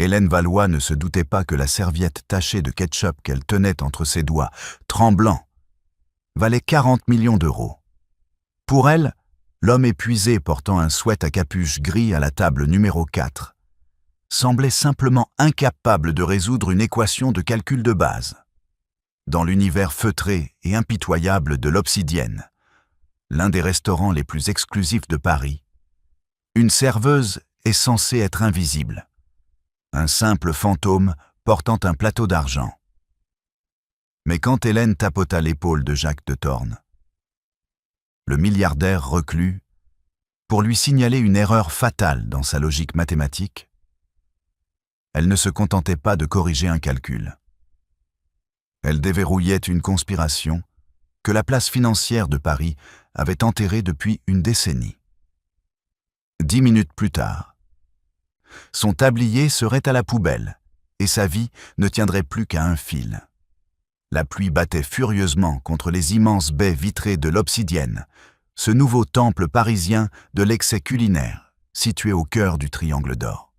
Hélène Valois ne se doutait pas que la serviette tachée de ketchup qu'elle tenait entre ses doigts, tremblant, valait 40 millions d'euros. Pour elle, l'homme épuisé portant un sweat à capuche gris à la table numéro 4 semblait simplement incapable de résoudre une équation de calcul de base. Dans l'univers feutré et impitoyable de l'Obsidienne, l'un des restaurants les plus exclusifs de Paris, une serveuse est censée être invisible, un simple fantôme portant un plateau d'argent. Mais quand Hélène tapota l'épaule de Jacques de Torn, le milliardaire reclus, pour lui signaler une erreur fatale dans sa logique mathématique, elle ne se contentait pas de corriger un calcul. Elle déverrouillait une conspiration que la place financière de Paris avait enterrée depuis une décennie. 10 minutes plus tard, son tablier serait à la poubelle et sa vie ne tiendrait plus qu'à un fil. La pluie battait furieusement contre les immenses baies vitrées de l'Obsidienne, ce nouveau temple parisien de l'excès culinaire, situé au cœur du Triangle d'Or.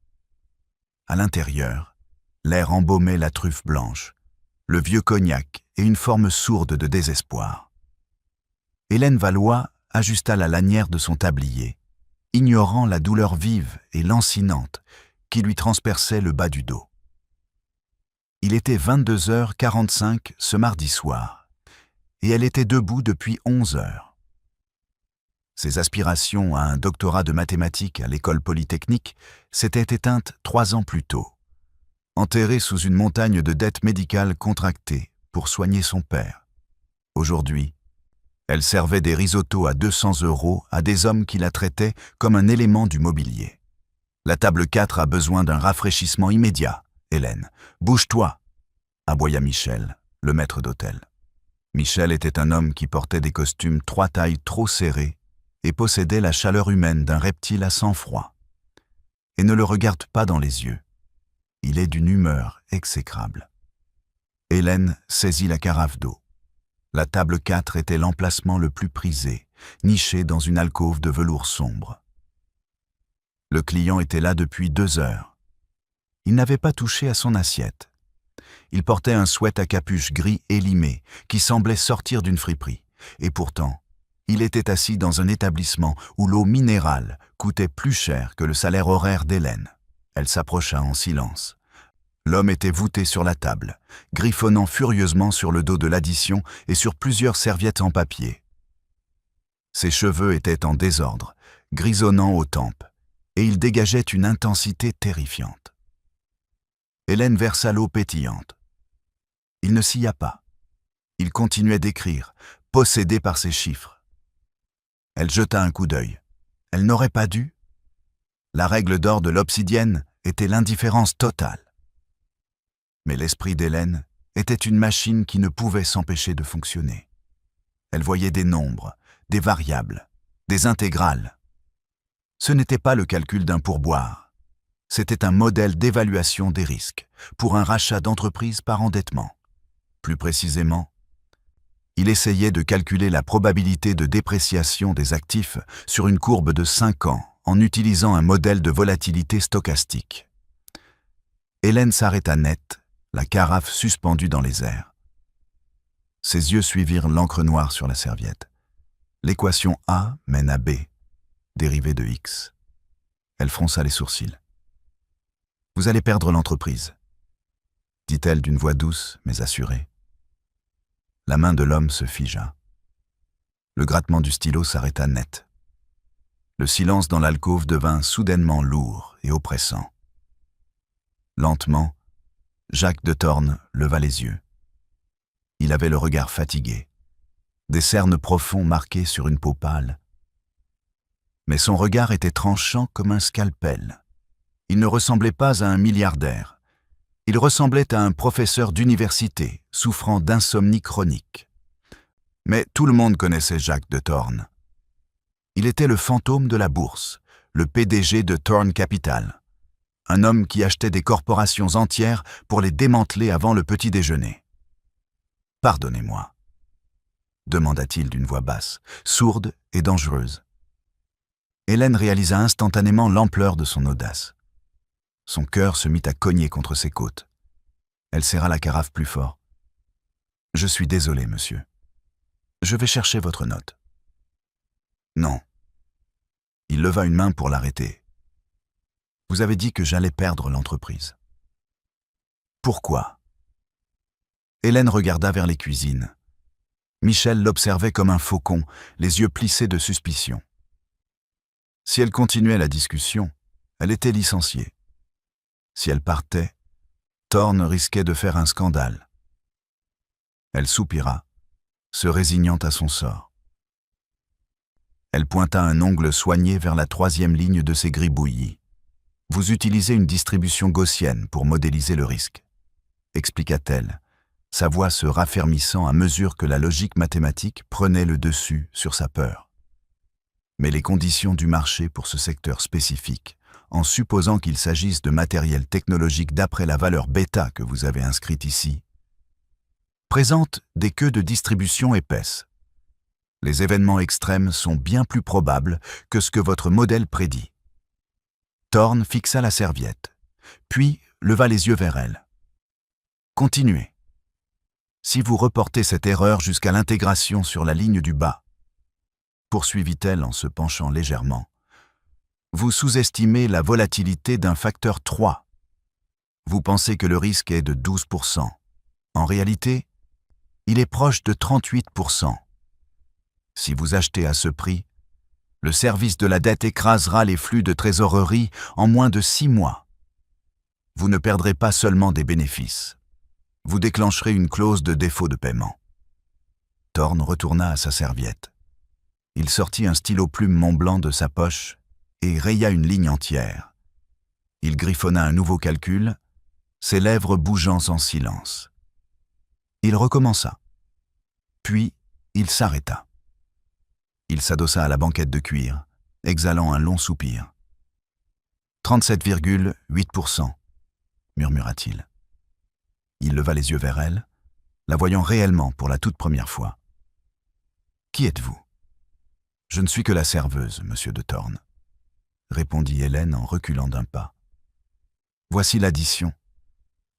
À l'intérieur, l'air embaumait la truffe blanche, le vieux cognac et une forme sourde de désespoir. Hélène Valois ajusta la lanière de son tablier, ignorant la douleur vive et lancinante qui lui transperçait le bas du dos. Il était 22h45 ce mardi soir, et elle était debout depuis 11h. Ses aspirations à un doctorat de mathématiques à l'école polytechnique s'étaient éteintes 3 ans plus tôt, enterrée sous une montagne de dettes médicales contractées pour soigner son père. Aujourd'hui, elle servait des risottos à 200 € à des hommes qui la traitaient comme un élément du mobilier. La table 4 a besoin d'un rafraîchissement immédiat, Hélène. Bouge-toi, aboya Michel, le maître d'hôtel. Michel était un homme qui portait des costumes 3 tailles trop serrés et possédait la chaleur humaine d'un reptile à sang-froid. Et ne le regarde pas dans les yeux. Il est d'une humeur exécrable. Hélène saisit la carafe d'eau. La table 4 était l'emplacement le plus prisé, niché dans une alcôve de velours sombre. Le client était là depuis 2 heures. Il n'avait pas touché à son assiette. Il portait un sweat à capuche gris élimé qui semblait sortir d'une friperie. Et pourtant, il était assis dans un établissement où l'eau minérale coûtait plus cher que le salaire horaire d'Hélène. Elle s'approcha en silence. L'homme était voûté sur la table, griffonnant furieusement sur le dos de l'addition et sur plusieurs serviettes en papier. Ses cheveux étaient en désordre, grisonnant aux tempes, et il dégageait une intensité terrifiante. Hélène versa l'eau pétillante. Il ne s'y a pas. Il continuait d'écrire, possédé par ses chiffres. Elle jeta un coup d'œil. Elle n'aurait pas dû. La règle d'or de l'Obsidienne était l'indifférence totale. Mais l'esprit d'Hélène était une machine qui ne pouvait s'empêcher de fonctionner. Elle voyait des nombres, des variables, des intégrales. Ce n'était pas le calcul d'un pourboire. C'était un modèle d'évaluation des risques pour un rachat d'entreprise par endettement. Plus précisément, il essayait de calculer la probabilité de dépréciation des actifs sur une courbe de 5 ans en utilisant un modèle de volatilité stochastique. Hélène s'arrêta net, la carafe suspendue dans les airs. Ses yeux suivirent l'encre noire sur la serviette. L'équation A mène à B, dérivée de X. Elle fronça les sourcils. « Vous allez perdre l'entreprise », dit-elle d'une voix douce mais assurée. La main de l'homme se figea. Le grattement du stylo s'arrêta net. Le silence dans l'alcôve devint soudainement lourd et oppressant. Lentement, Jacques de Torn leva les yeux. Il avait le regard fatigué, des cernes profonds marqués sur une peau pâle. Mais son regard était tranchant comme un scalpel. Il ne ressemblait pas à un milliardaire. Il ressemblait à un professeur d'université souffrant d'insomnie chronique. Mais tout le monde connaissait Jacques de Torn. Il était le fantôme de la bourse, le PDG de Torn Capital, un homme qui achetait des corporations entières pour les démanteler avant le petit déjeuner. « Pardonnez-moi » demanda-t-il d'une voix basse, sourde et dangereuse. Hélène réalisa instantanément l'ampleur de son audace. Son cœur se mit à cogner contre ses côtes. Elle serra la carafe plus fort. « Je suis désolé, monsieur. Je vais chercher votre note. » « Non. » Il leva une main pour l'arrêter. « Vous avez dit que j'allais perdre l'entreprise. » « Pourquoi ?» Hélène regarda vers les cuisines. Michel l'observait comme un faucon, les yeux plissés de suspicion. Si elle continuait la discussion, elle était licenciée. Si elle partait, Thorne risquait de faire un scandale. Elle soupira, se résignant à son sort. Elle pointa un ongle soigné vers la 3e ligne de ses gribouillis. « Vous utilisez une distribution gaussienne pour modéliser le risque, » expliqua-t-elle, sa voix se raffermissant à mesure que la logique mathématique prenait le dessus sur sa peur. Mais les conditions du marché pour ce secteur spécifique, en supposant qu'il s'agisse de matériel technologique d'après la valeur bêta que vous avez inscrite ici, présentent des queues de distribution épaisses. Les événements extrêmes sont bien plus probables que ce que votre modèle prédit. Thorne fixa la serviette, puis leva les yeux vers elle. Continuez. Si vous reportez cette erreur jusqu'à l'intégration sur la ligne du bas, poursuivit-elle en se penchant légèrement, vous sous-estimez la volatilité d'un facteur 3. Vous pensez que le risque est de 12%. En réalité, il est proche de 38%. Si vous achetez à ce prix, le service de la dette écrasera les flux de trésorerie en moins de 6 mois. Vous ne perdrez pas seulement des bénéfices. Vous déclencherez une clause de défaut de paiement. Thorne retourna à sa serviette. Il sortit un stylo plume Montblanc de sa poche et raya une ligne entière. Il griffonna un nouveau calcul, ses lèvres bougeant en silence. Il recommença. Puis, il s'arrêta. Il s'adossa à la banquette de cuir, exhalant un long soupir. « 37,8%, murmura-t-il. Il leva les yeux vers elle, la voyant réellement pour la toute première fois. « Qui êtes-vous » ? « Je ne suis que la serveuse, monsieur de Thorne, » répondit Hélène en reculant d'un pas. « Voici l'addition.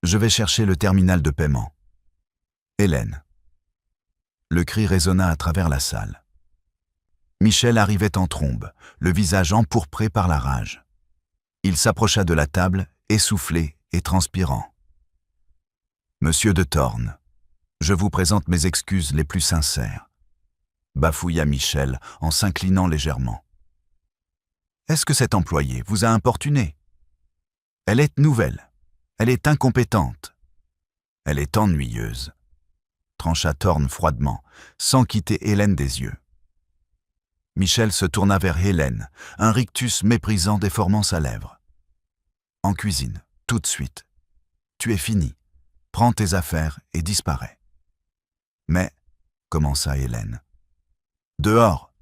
Je vais chercher le terminal de paiement. » Hélène. Le cri résonna à travers la salle. Michel arrivait en trombe, le visage empourpré par la rage. Il s'approcha de la table, essoufflé et transpirant. « Monsieur de Thorne, je vous présente mes excuses les plus sincères, » bafouilla Michel en s'inclinant légèrement. « Est-ce que cette employée vous a importuné ? Elle est nouvelle, elle est incompétente, elle est ennuyeuse, » trancha Thorne froidement, sans quitter Hélène des yeux. Michel se tourna vers Hélène, un rictus méprisant déformant sa lèvre. « En cuisine, tout de suite. Tu es fini. Prends tes affaires et disparais. » « Mais, » commença Hélène. « Dehors !»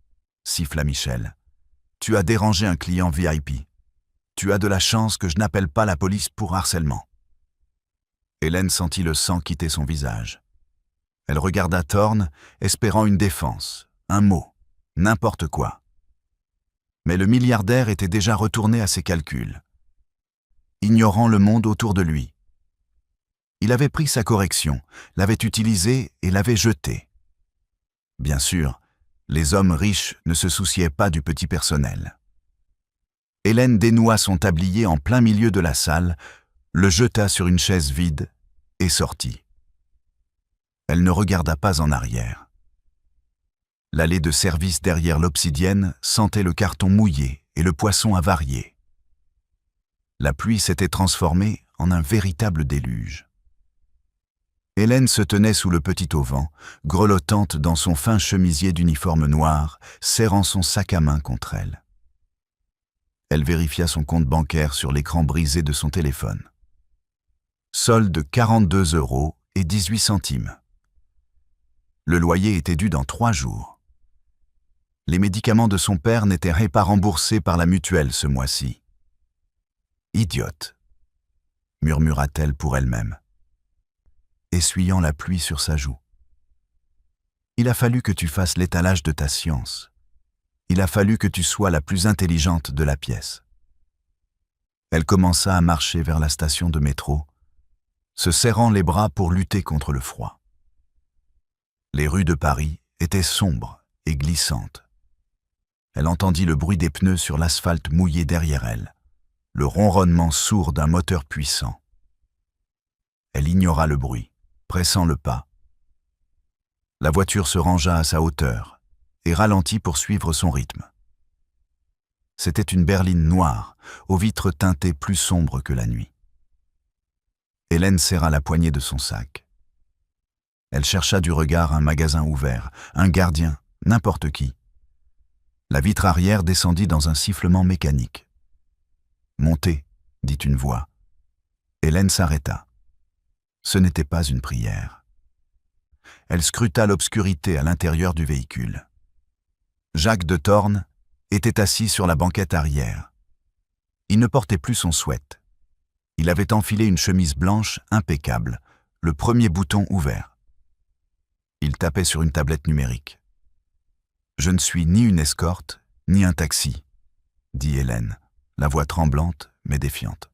siffla Michel. « Tu as dérangé un client VIP. Tu as de la chance que je n'appelle pas la police pour harcèlement. » Hélène sentit le sang quitter son visage. Elle regarda Thorne, espérant une défense, un mot, n'importe quoi. Mais le milliardaire était déjà retourné à ses calculs, ignorant le monde autour de lui. Il avait pris sa correction, l'avait utilisée et l'avait jetée. Bien sûr, les hommes riches ne se souciaient pas du petit personnel. Hélène dénoua son tablier en plein milieu de la salle, le jeta sur une chaise vide et sortit. Elle ne regarda pas en arrière. L'allée de service derrière l'obsidienne sentait le carton mouillé et le poisson avarié. La pluie s'était transformée en un véritable déluge. Hélène se tenait sous le petit auvent, grelottante dans son fin chemisier d'uniforme noir, serrant son sac à main contre elle. Elle vérifia son compte bancaire sur l'écran brisé de son téléphone. Solde 42,18 €. Le loyer était dû dans 3 jours. Les médicaments de son père n'étaient pas remboursés par la mutuelle ce mois-ci. « Idiote !» murmura-t-elle pour elle-même, essuyant la pluie sur sa joue. « Il a fallu que tu fasses l'étalage de ta science. Il a fallu que tu sois la plus intelligente de la pièce. » Elle commença à marcher vers la station de métro, se serrant les bras pour lutter contre le froid. Les rues de Paris étaient sombres et glissantes. Elle entendit le bruit des pneus sur l'asphalte mouillé derrière elle, le ronronnement sourd d'un moteur puissant. Elle ignora le bruit, pressant le pas. La voiture se rangea à sa hauteur et ralentit pour suivre son rythme. C'était une berline noire, aux vitres teintées plus sombres que la nuit. Hélène serra la poignée de son sac. Elle chercha du regard un magasin ouvert, un gardien, n'importe qui. La vitre arrière descendit dans un sifflement mécanique. « Montez », dit une voix. Hélène s'arrêta. Ce n'était pas une prière. Elle scruta l'obscurité à l'intérieur du véhicule. Jacques de Thorne était assis sur la banquette arrière. Il ne portait plus son sweat. Il avait enfilé une chemise blanche impeccable, le premier bouton ouvert. Il tapait sur une tablette numérique. « Je ne suis ni une escorte, ni un taxi », dit Hélène, la voix tremblante mais défiante.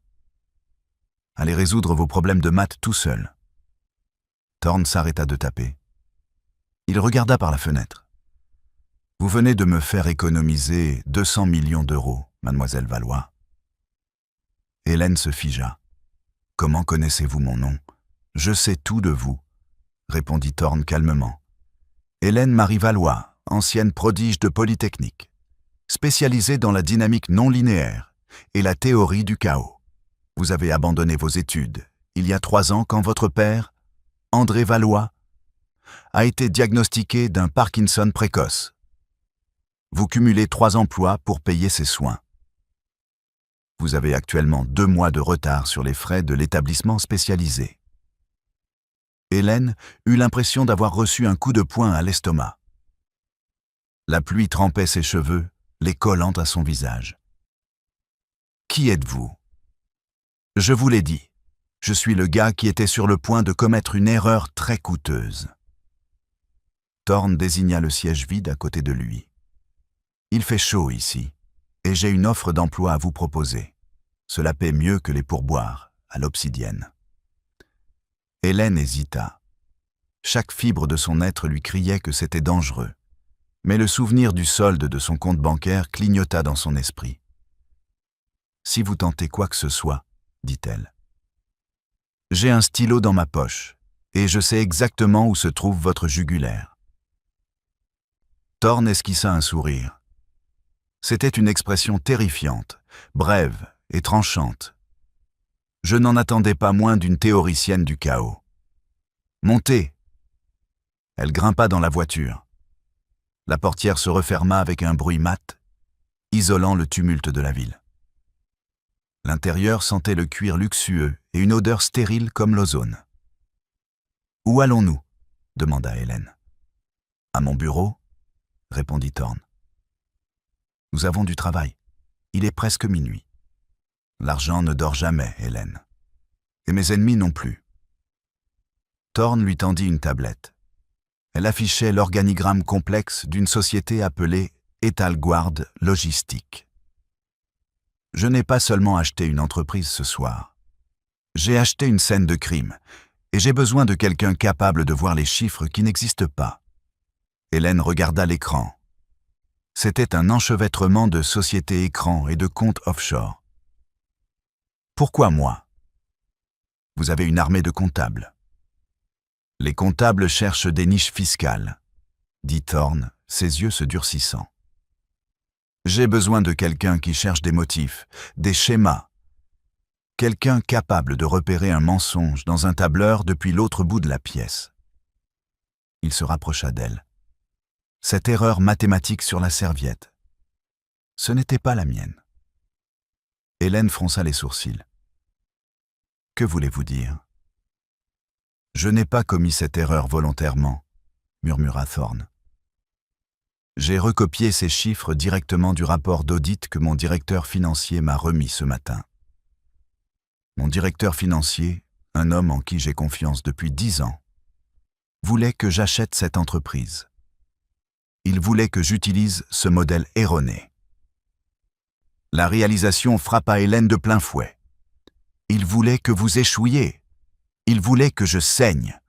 « Allez résoudre vos problèmes de maths tout seul. » Thorne s'arrêta de taper. Il regarda par la fenêtre. « Vous venez de me faire économiser 200 millions d'euros, mademoiselle Valois. » Hélène se figea. « Comment connaissez-vous mon nom ? Je sais tout de vous, » répondit Thorne calmement. « Hélène Marie Valois, ancienne prodige de Polytechnique, spécialisée dans la dynamique non linéaire et la théorie du chaos. Vous avez abandonné vos études il y a 3 ans quand votre père, André Valois, a été diagnostiqué d'un Parkinson précoce. Vous cumulez 3 emplois pour payer ses soins. Vous avez actuellement 2 mois de retard sur les frais de l'établissement spécialisé. » Hélène eut l'impression d'avoir reçu un coup de poing à l'estomac. La pluie trempait ses cheveux, les collant à son visage. « Qui êtes-vous ? » ?»« Je vous l'ai dit, je suis le gars qui était sur le point de commettre une erreur très coûteuse. » Thorne désigna le siège vide à côté de lui. « Il fait chaud ici, et j'ai une offre d'emploi à vous proposer. Cela paie mieux que les pourboires à l'Obsidienne. » Hélène hésita. Chaque fibre de son être lui criait que c'était dangereux, mais le souvenir du solde de son compte bancaire clignota dans son esprit. « Si vous tentez quoi que ce soit, » dit-elle. « J'ai un stylo dans ma poche, et je sais exactement où se trouve votre jugulaire. » Thorne esquissa un sourire. C'était une expression terrifiante, brève et tranchante. Je n'en attendais pas moins d'une théoricienne du chaos. « Montez !» Elle grimpa dans la voiture. La portière se referma avec un bruit mat, isolant le tumulte de la ville. L'intérieur sentait le cuir luxueux et une odeur stérile comme l'ozone. « Où allons-nous » demanda Hélène. « À mon bureau » répondit Thorne. « Nous avons du travail. Il est presque minuit. L'argent ne dort jamais, Hélène. Et mes ennemis non plus. » Thorne lui tendit une tablette. Elle affichait l'organigramme complexe d'une société appelée Etalguard Logistique. « Je n'ai pas seulement acheté une entreprise ce soir. J'ai acheté une scène de crime, et j'ai besoin de quelqu'un capable de voir les chiffres qui n'existent pas. » Hélène regarda l'écran. C'était un enchevêtrement de sociétés écrans et de comptes offshore. « Pourquoi moi ? Vous avez une armée de comptables. » « Les comptables cherchent des niches fiscales, » dit Thorne, ses yeux se durcissant. « J'ai besoin de quelqu'un qui cherche des motifs, des schémas. Quelqu'un capable de repérer un mensonge dans un tableur depuis l'autre bout de la pièce. » Il se rapprocha d'elle. Cette erreur mathématique sur la serviette. Ce n'était pas la mienne. Hélène fronça les sourcils. « Que voulez-vous dire ? » « Je n'ai pas commis cette erreur volontairement, » murmura Thorne. « J'ai recopié ces chiffres directement du rapport d'audit que mon directeur financier m'a remis ce matin. Mon directeur financier, un homme en qui j'ai confiance depuis 10 ans, voulait que j'achète cette entreprise. Il voulait que j'utilise ce modèle erroné. La réalisation frappa Hélène de plein fouet. « Il voulait que vous échouiez. Il voulait que je saigne »,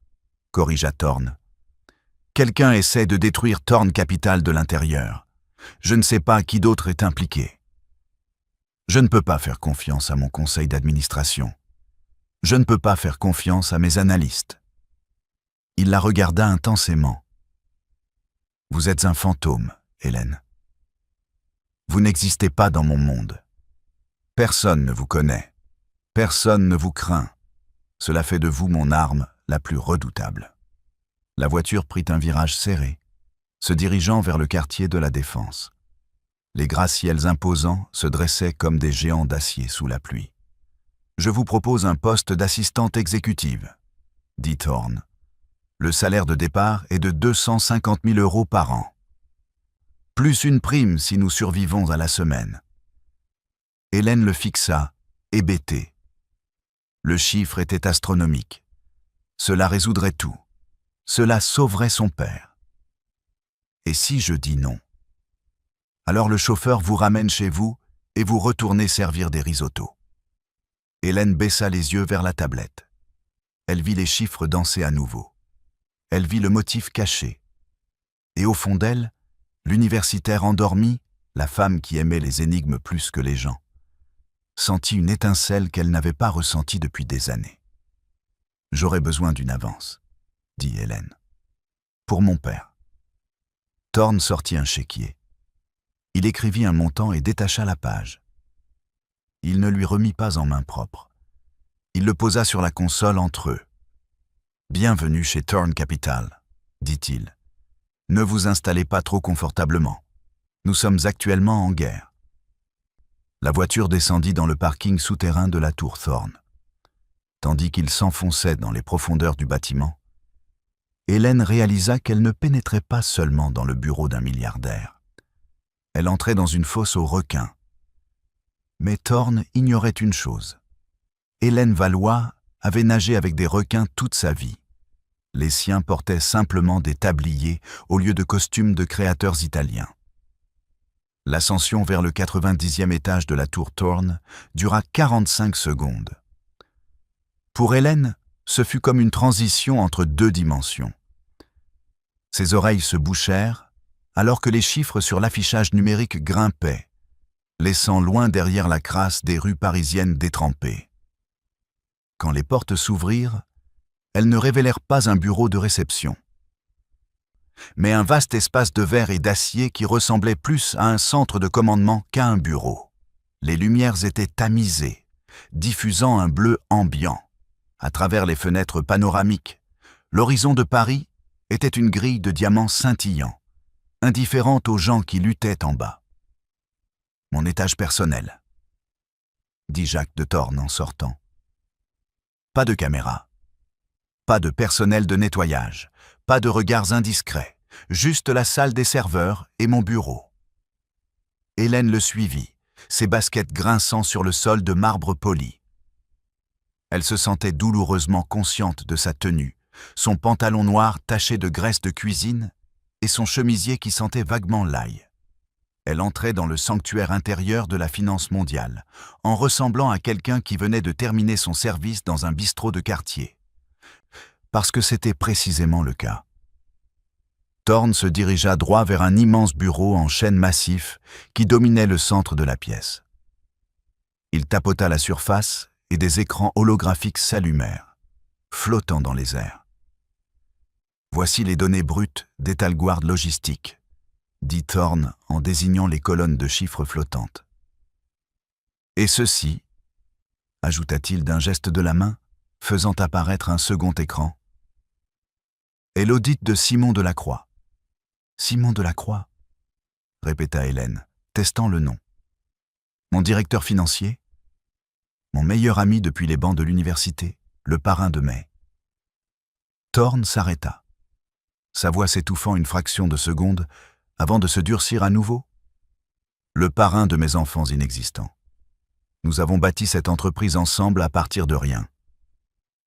corrigea Thorn. « Quelqu'un essaie de détruire Thorn Capital de l'intérieur. Je ne sais pas qui d'autre est impliqué. Je ne peux pas faire confiance à mon conseil d'administration. Je ne peux pas faire confiance à mes analystes. » Il la regarda intensément. « Vous êtes un fantôme, Hélène. Vous n'existez pas dans mon monde. Personne ne vous connaît. Personne ne vous craint. Cela fait de vous mon arme la plus redoutable. » La voiture prit un virage serré, se dirigeant vers le quartier de la Défense. Les gratte-ciels imposants se dressaient comme des géants d'acier sous la pluie. « Je vous propose un poste d'assistante exécutive, » dit Thorn. « Le salaire de départ est de 250 000 € par an. Plus une prime si nous survivons à la semaine. » Hélène le fixa, hébétée. Le chiffre était astronomique. Cela résoudrait tout. Cela sauverait son père. Et si je dis non? Alors le chauffeur vous ramène chez vous et vous retournez servir des risottos. Hélène baissa les yeux vers la tablette. Elle vit les chiffres danser à nouveau. Elle vit le motif caché. Et au fond d'elle, l'universitaire endormi, la femme qui aimait les énigmes plus que les gens, sentit une étincelle qu'elle n'avait pas ressentie depuis des années. « J'aurais besoin d'une avance, » dit Hélène. « Pour mon père. » Thorn sortit un chéquier. Il écrivit un montant et détacha la page. Il ne lui remit pas en main propre. Il le posa sur la console entre eux. « Bienvenue chez Thorn Capital, » dit-il. « Ne vous installez pas trop confortablement. Nous sommes actuellement en guerre. » La voiture descendit dans le parking souterrain de la tour Thorn. Tandis qu'il s'enfonçait dans les profondeurs du bâtiment, Hélène réalisa qu'elle ne pénétrait pas seulement dans le bureau d'un milliardaire. Elle entrait dans une fosse aux requins. Mais Thorn ignorait une chose. Hélène Valois avait nagé avec des requins toute sa vie. Les siens portaient simplement des tabliers au lieu de costumes de créateurs italiens. L'ascension vers le 90e étage de la tour Thorn dura 45 secondes. Pour Hélène, ce fut comme une transition entre deux dimensions. Ses oreilles se bouchèrent alors que les chiffres sur l'affichage numérique grimpaient, laissant loin derrière la crasse des rues parisiennes détrempées. Quand les portes s'ouvrirent, elles ne révélèrent pas un bureau de réception, mais un vaste espace de verre et d'acier qui ressemblait plus à un centre de commandement qu'à un bureau. Les lumières étaient tamisées, diffusant un bleu ambiant. À travers les fenêtres panoramiques, l'horizon de Paris était une grille de diamants scintillants, indifférente aux gens qui luttaient en bas. « Mon étage personnel », dit Jacques de Thorn en sortant. Pas de caméra, pas de personnel de nettoyage, pas de regards indiscrets, juste la salle des serveurs et mon bureau. Hélène le suivit, ses baskets grinçant sur le sol de marbre poli. Elle se sentait douloureusement consciente de sa tenue, son pantalon noir taché de graisse de cuisine et son chemisier qui sentait vaguement l'ail. Elle entrait dans le sanctuaire intérieur de la finance mondiale, en ressemblant à quelqu'un qui venait de terminer son service dans un bistrot de quartier. Parce que c'était précisément le cas. Thorn se dirigea droit vers un immense bureau en chêne massif qui dominait le centre de la pièce. Il tapota la surface et des écrans holographiques s'allumèrent, flottant dans les airs. « Voici les données brutes d'Etalguard Logistique », dit Thorn en désignant les colonnes de chiffres flottantes. « Et ceci, » ajouta-t-il d'un geste de la main, faisant apparaître un second écran, « est l'audit de Simon Delacroix. »« Simon Delacroix ?» répéta Hélène, testant le nom. « Mon directeur financier ? Mon meilleur ami depuis les bancs de l'université, le parrain de mai. » Thorn s'arrêta, sa voix s'étouffant une fraction de seconde avant de se durcir à nouveau. « Le parrain de mes enfants inexistants. Nous avons bâti cette entreprise ensemble à partir de rien.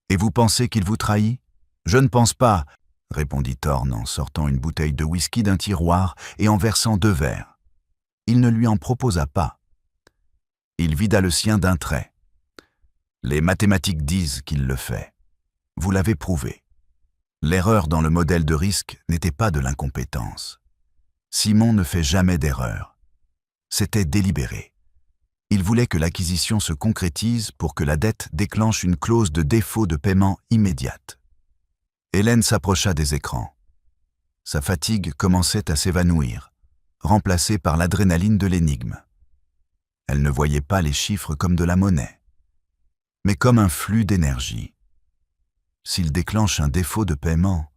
Et vous pensez qu'il vous trahit ? Je ne pense pas, répondit Thorn en sortant une bouteille de whisky d'un tiroir et en versant 2 verres. Il ne lui en proposa pas. Il vida le sien d'un trait. Les mathématiques disent qu'il le fait. Vous l'avez prouvé. L'erreur dans le modèle de risque n'était pas de l'incompétence. Simon ne fait jamais d'erreur. C'était délibéré. Il voulait que l'acquisition se concrétise pour que la dette déclenche une clause de défaut de paiement immédiate. Hélène s'approcha des écrans. Sa fatigue commençait à s'évanouir, remplacée par l'adrénaline de l'énigme. Elle ne voyait pas les chiffres comme de la monnaie, mais comme un flux d'énergie. S'il déclenche un défaut de paiement,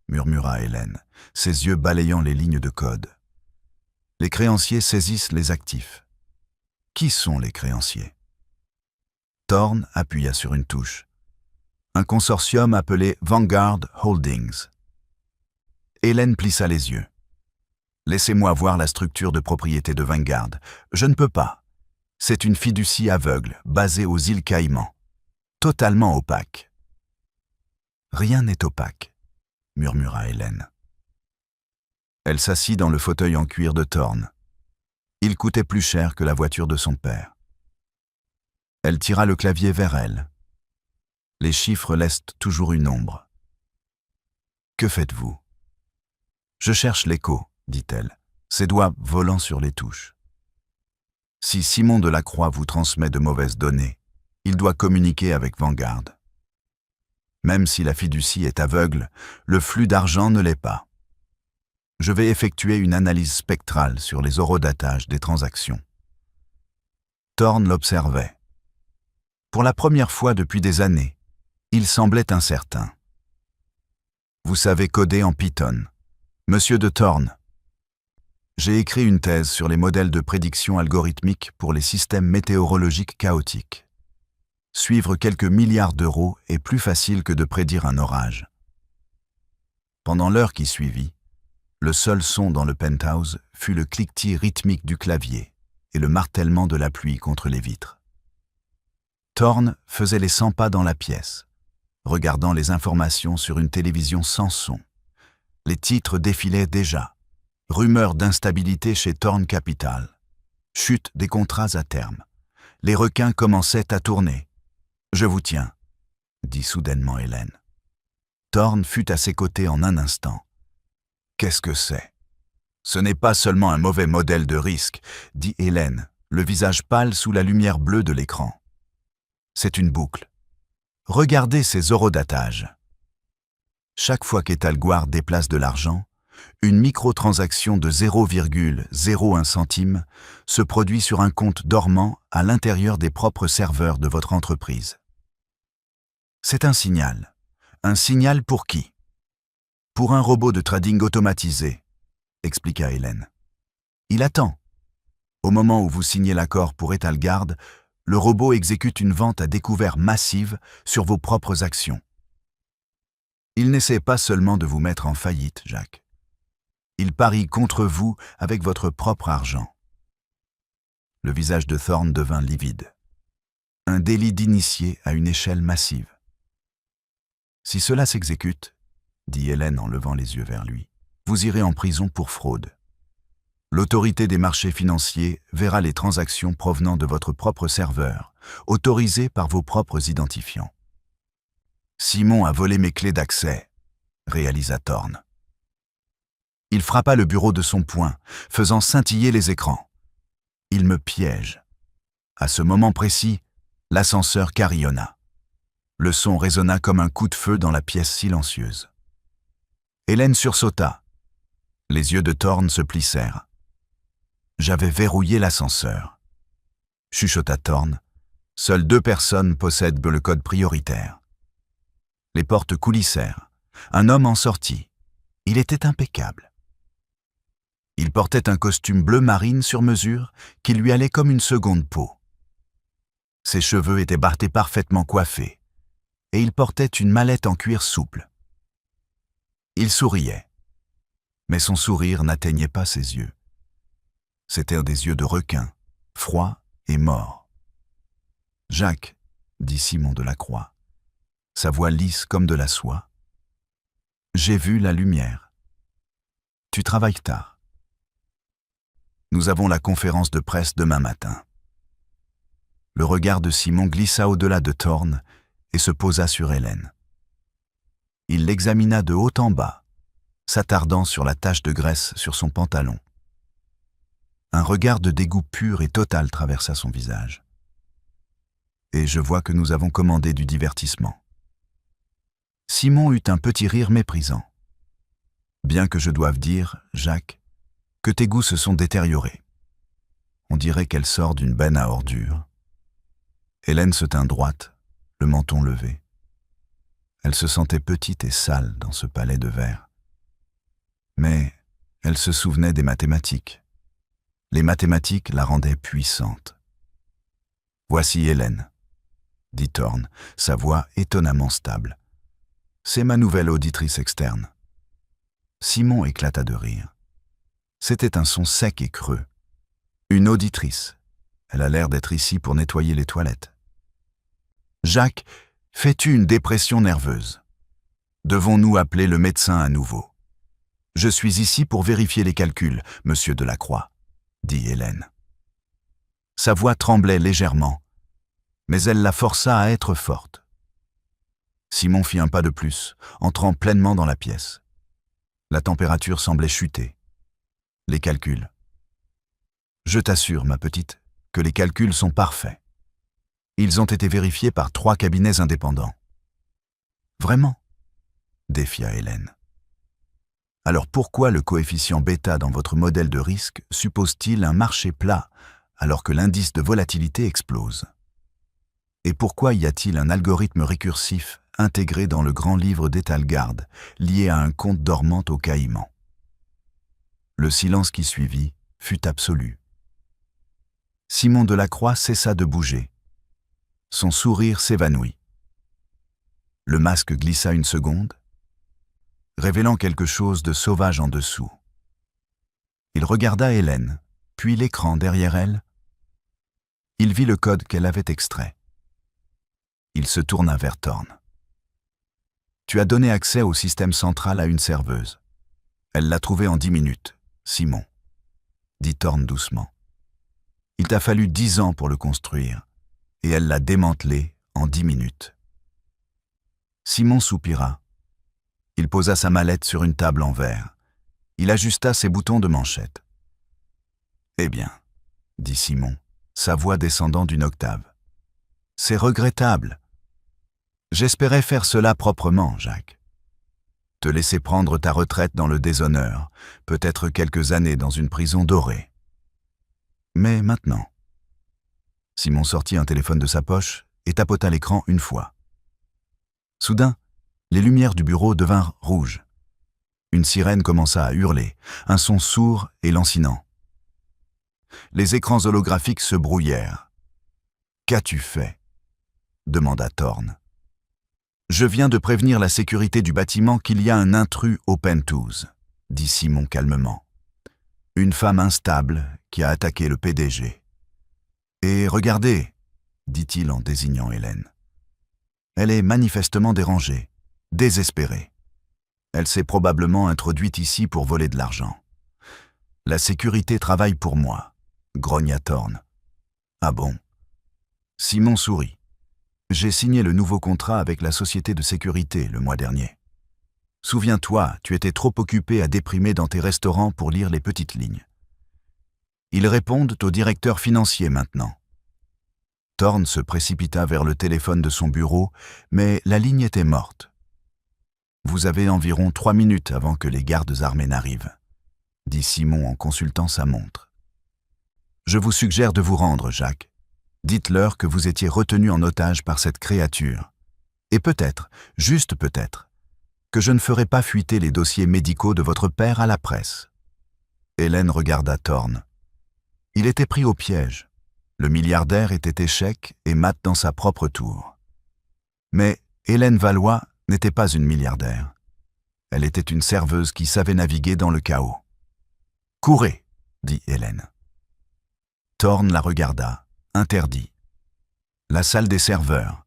murmura Hélène, ses yeux balayant les lignes de code. Les créanciers saisissent les actifs. Qui sont les créanciers? Thorne appuya sur une touche. Un consortium appelé Vanguard Holdings. Hélène plissa les yeux. Laissez-moi voir la structure de propriété de Vanguard. Je ne peux pas. C'est une fiducie aveugle, basée aux îles Caïmans. Totalement opaque. Rien n'est opaque, murmura Hélène. Elle s'assit dans le fauteuil en cuir de Thorne. Il coûtait plus cher que la voiture de son père. Elle tira le clavier vers elle. Les chiffres laissent toujours une ombre. Que faites-vous? Je cherche l'écho, dit-elle, ses doigts volant sur les touches. Si Simon Delacroix vous transmet de mauvaises données, il doit communiquer avec Vanguard. Même si la fiducie est aveugle, le flux d'argent ne l'est pas. Je vais effectuer une analyse spectrale sur les horodatages des transactions. Thorne l'observait. Pour la première fois depuis des années, il semblait incertain. Vous savez coder en Python. Monsieur de Thorne, j'ai écrit une thèse sur les modèles de prédiction algorithmique pour les systèmes météorologiques chaotiques. Suivre quelques milliards d'euros est plus facile que de prédire un orage. Pendant l'heure qui suivit, le seul son dans le penthouse fut le cliquetis rythmique du clavier et le martèlement de la pluie contre les vitres. Thorne faisait les 100 pas dans la pièce, regardant les informations sur une télévision sans son. Les titres défilaient déjà. Rumeurs d'instabilité chez Thorne Capital. Chute des contrats à terme. Les requins commençaient à tourner. « Je vous tiens », dit soudainement Hélène. Thorne fut à ses côtés en un instant. Qu'est-ce que c'est? Ce n'est pas seulement un mauvais modèle de risque, dit Hélène, le visage pâle sous la lumière bleue de l'écran. C'est une boucle. Regardez ces horodatages. Chaque fois qu'Etalguard déplace de l'argent, une microtransaction de 0,01 centime se produit sur un compte dormant à l'intérieur des propres serveurs de votre entreprise. C'est un signal. Un signal pour qui? Pour un robot de trading automatisé, expliqua Hélène. Il attend. Au moment où vous signez l'accord pour Etalguard, le robot exécute une vente à découvert massive sur vos propres actions. Il n'essaie pas seulement de vous mettre en faillite, Jacques. Il parie contre vous avec votre propre argent. Le visage de Thorne devint livide. Un délit d'initié à une échelle massive. Si cela s'exécute, dit Hélène en levant les yeux vers lui, vous irez en prison pour fraude. L'autorité des marchés financiers verra les transactions provenant de votre propre serveur, autorisées par vos propres identifiants. Simon a volé mes clés d'accès, réalisa Thorne. Il frappa le bureau de son poing, faisant scintiller les écrans. Il me piège. À ce moment précis, l'ascenseur carillonna. Le son résonna comme un coup de feu dans la pièce silencieuse. Hélène sursauta. Les yeux de Thorne se plissèrent. J'avais verrouillé l'ascenseur. Chuchota Thorne. Seules 2 personnes possèdent le code prioritaire. Les portes coulissèrent. Un homme en sortit. Il était impeccable. Il portait un costume bleu marine sur mesure qui lui allait comme une seconde peau. Ses cheveux étaient parfaitement coiffés, et il portait une mallette en cuir souple. Il souriait, mais son sourire n'atteignait pas ses yeux. C'étaient des yeux de requin, froids et morts. « Jacques, » dit Simon Delacroix, sa voix lisse comme de la soie, « j'ai vu la lumière. Tu travailles tard. Nous avons la conférence de presse demain matin. Le regard de Simon glissa au-delà de Thorn et se posa sur Hélène. Il l'examina de haut en bas, s'attardant sur la tache de graisse sur son pantalon. Un regard de dégoût pur et total traversa son visage. « Et je vois que nous avons commandé du divertissement. » Simon eut un petit rire méprisant. « Bien que je doive dire, Jacques, que tes goûts se sont détériorés. On dirait qu'elle sort d'une benne à ordures. » Hélène se tint droite, le menton levé. Elle se sentait petite et sale dans ce palais de verre. Mais elle se souvenait des mathématiques. Les mathématiques la rendaient puissante. « Voici Hélène, » dit Thorn, sa voix étonnamment stable. « C'est ma nouvelle auditrice externe. » Simon éclata de rire. C'était un son sec et creux. Une auditrice. Elle a l'air d'être ici pour nettoyer les toilettes. « Jacques, fais-tu une dépression nerveuse? Devons-nous appeler le médecin à nouveau? Je suis ici pour vérifier les calculs, monsieur Delacroix, » dit Hélène. Sa voix tremblait légèrement, mais elle la força à être forte. Simon fit un pas de plus, entrant pleinement dans la pièce. La température semblait chuter. Les calculs. « Je t'assure, ma petite, que les calculs sont parfaits. Ils ont été vérifiés par 3 cabinets indépendants. »« Vraiment ?» défia Hélène. « Alors pourquoi le coefficient bêta dans votre modèle de risque suppose-t-il un marché plat alors que l'indice de volatilité explose? Et pourquoi y a-t-il un algorithme récursif intégré dans le grand livre d'Etalgard lié à un compte dormant au Caïman? » Le silence qui suivit fut absolu. Simon Delacroix cessa de bouger. Son sourire s'évanouit. Le masque glissa une seconde, révélant quelque chose de sauvage en dessous. Il regarda Hélène, puis l'écran derrière elle. Il vit le code qu'elle avait extrait. Il se tourna vers Thorn. « Tu as donné accès au système central à une serveuse. Elle l'a trouvé en 10 minutes, Simon, » dit Thorn doucement. « Il t'a fallu 10 ans pour le construire, et elle l'a démantelé en 10 minutes. » Simon soupira. Il posa sa mallette sur une table en verre. Il ajusta ses boutons de manchette. « Eh bien, » dit Simon, sa voix descendant d'une octave. « C'est regrettable. J'espérais faire cela proprement, Jacques. Te laisser prendre ta retraite dans le déshonneur, peut-être quelques années dans une prison dorée. Mais maintenant... » Simon sortit un téléphone de sa poche et tapota l'écran une fois. Soudain, les lumières du bureau devinrent rouges. Une sirène commença à hurler, un son sourd et lancinant. Les écrans holographiques se brouillèrent. « Qu'as-tu fait ?» demanda Thorn. « Je viens de prévenir la sécurité du bâtiment qu'il y a un intrus au Penthouse, » dit Simon calmement. « Une femme instable qui a attaqué le PDG. Et regardez, » dit-il en désignant Hélène. « Elle est manifestement dérangée, désespérée. Elle s'est probablement introduite ici pour voler de l'argent. La sécurité travaille pour moi, » grogna Thorn. « Ah bon ?» Simon sourit. « J'ai signé le nouveau contrat avec la société de sécurité le mois dernier. Souviens-toi, tu étais trop occupé à déprimer dans tes restaurants pour lire les petites lignes. Ils répondent au directeur financier maintenant. » Thorn se précipita vers le téléphone de son bureau, mais la ligne était morte. « Vous avez environ 3 minutes avant que les gardes armés n'arrivent, » dit Simon en consultant sa montre. « Je vous suggère de vous rendre, Jacques. Dites-leur que vous étiez retenu en otage par cette créature. Et peut-être, juste peut-être, que je ne ferai pas fuiter les dossiers médicaux de votre père à la presse. » Hélène regarda Thorn. Il était pris au piège. Le milliardaire était échec et mat dans sa propre tour. Mais Hélène Valois n'était pas une milliardaire. Elle était une serveuse qui savait naviguer dans le chaos. « Courez !» dit Hélène. Thorn la regarda, interdit. « La salle des serveurs !»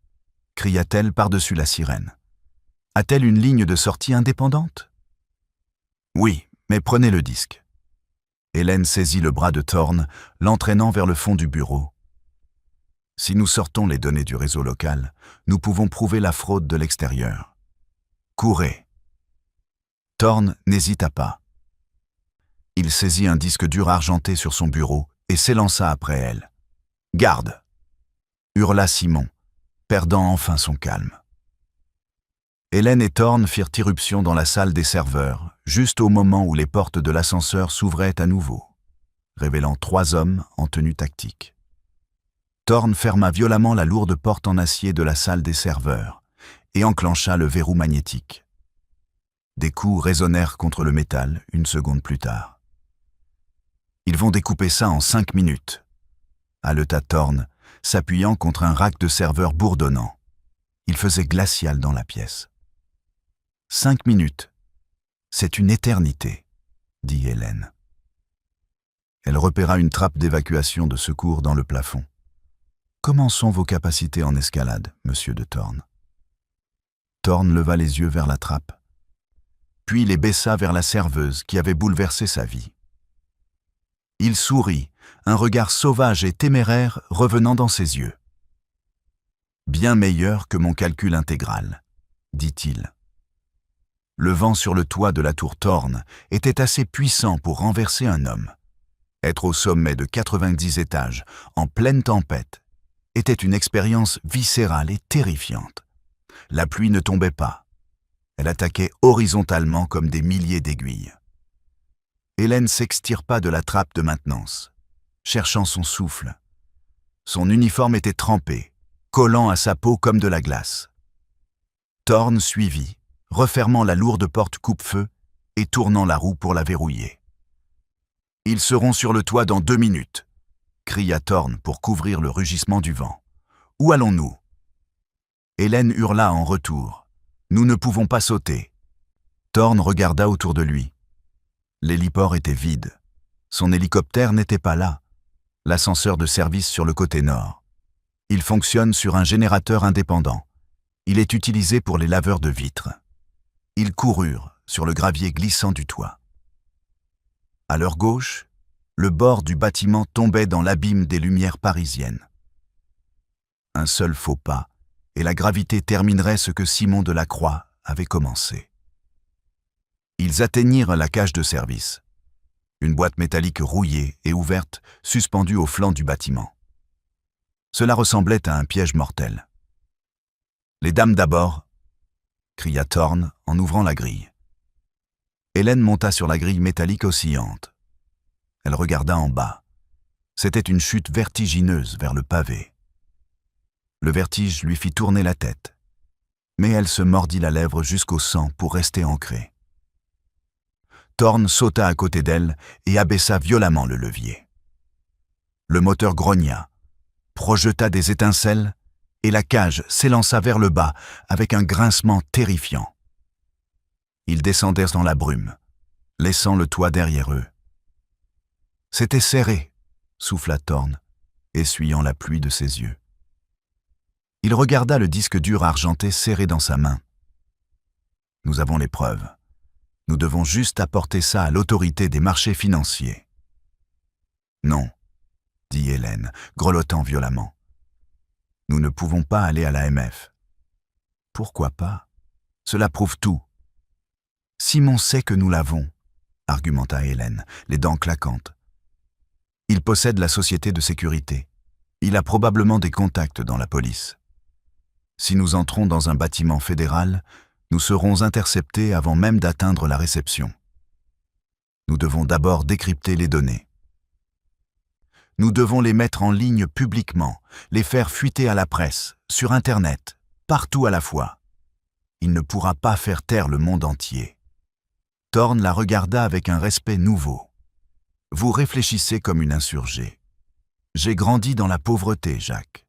cria-t-elle par-dessus la sirène. « A-t-elle une ligne de sortie indépendante ?»« Oui, mais prenez le disque. » Hélène saisit le bras de Thorn, l'entraînant vers le fond du bureau. Si nous sortons les données du réseau local, nous pouvons prouver la fraude de l'extérieur. Courez. Thorne n'hésita pas. Il saisit un disque dur argenté sur son bureau et s'élança après elle. « Garde !» hurla Simon, perdant enfin son calme. Hélène et Thorne firent irruption dans la salle des serveurs, juste au moment où les portes de l'ascenseur s'ouvraient à nouveau, révélant 3 hommes en tenue tactique. Thorne ferma violemment la lourde porte en acier de la salle des serveurs et enclencha le verrou magnétique. Des coups résonnèrent contre le métal 1 seconde plus tard. « Ils vont découper ça en 5 minutes », haleta Thorne, s'appuyant contre un rack de serveurs bourdonnant. Il faisait glacial dans la pièce. « 5 minutes, c'est une éternité, » dit Hélène. Elle repéra une trappe d'évacuation de secours dans le plafond. « Comment sont vos capacités en escalade, monsieur de Thorne ?» Thorne leva les yeux vers la trappe, puis les baissa vers la serveuse qui avait bouleversé sa vie. Il sourit, un regard sauvage et téméraire revenant dans ses yeux. « Bien meilleur que mon calcul intégral, » dit-il. Le vent sur le toit de la tour Thorne était assez puissant pour renverser un homme. Être au sommet de 90 étages, en pleine tempête, était une expérience viscérale et terrifiante. La pluie ne tombait pas. Elle attaquait horizontalement comme des milliers d'aiguilles. Hélène s'extirpa de la trappe de maintenance, cherchant son souffle. Son uniforme était trempé, collant à sa peau comme de la glace. Thorne suivit, refermant la lourde porte coupe-feu et tournant la roue pour la verrouiller. « Ils seront sur le toit dans 2 minutes !» cria Thorne pour couvrir le rugissement du vent. « Où allons-nous » Hélène hurla en retour. « Nous ne pouvons pas sauter !» Thorne regarda autour de lui. L'héliport était vide. Son hélicoptère n'était pas là. L'ascenseur de service sur le côté nord. Il fonctionne sur un générateur indépendant. Il est utilisé pour les laveurs de vitres. Ils coururent sur le gravier glissant du toit. À leur gauche, le bord du bâtiment tombait dans l'abîme des lumières parisiennes. Un seul faux pas, et la gravité terminerait ce que Simon Delacroix avait commencé. Ils atteignirent la cage de service, une boîte métallique rouillée et ouverte, suspendue au flanc du bâtiment. Cela ressemblait à un piège mortel. « Les dames d'abord !» cria Thorne en ouvrant la grille. Hélène monta sur la grille métallique oscillante. Elle regarda en bas. C'était une chute vertigineuse vers le pavé. Le vertige lui fit tourner la tête, mais elle se mordit la lèvre jusqu'au sang pour rester ancrée. Thorne sauta à côté d'elle et abaissa violemment le levier. Le moteur grogna, projeta des étincelles et la cage s'élança vers le bas avec un grincement terrifiant. Ils descendirent dans la brume, laissant le toit derrière eux. « C'était serré », souffla Thorne, essuyant la pluie de ses yeux. Il regarda le disque dur argenté serré dans sa main. « Nous avons les preuves. Nous devons juste apporter ça à l'autorité des marchés financiers. »« Non, » dit Hélène, grelottant violemment. « Nous ne pouvons pas aller à l'AMF. »« Pourquoi pas ? Cela prouve tout. »« Simon sait que nous l'avons, » argumenta Hélène, les dents claquantes. « Il possède la société de sécurité. Il a probablement des contacts dans la police. Si nous entrons dans un bâtiment fédéral, nous serons interceptés avant même d'atteindre la réception. Nous devons d'abord décrypter les données. Nous devons les mettre en ligne publiquement, les faire fuiter à la presse, sur Internet, partout à la fois. Il ne pourra pas faire taire le monde entier. » Thorne la regarda avec un respect nouveau. « Vous réfléchissez comme une insurgée. J'ai grandi dans la pauvreté, Jacques.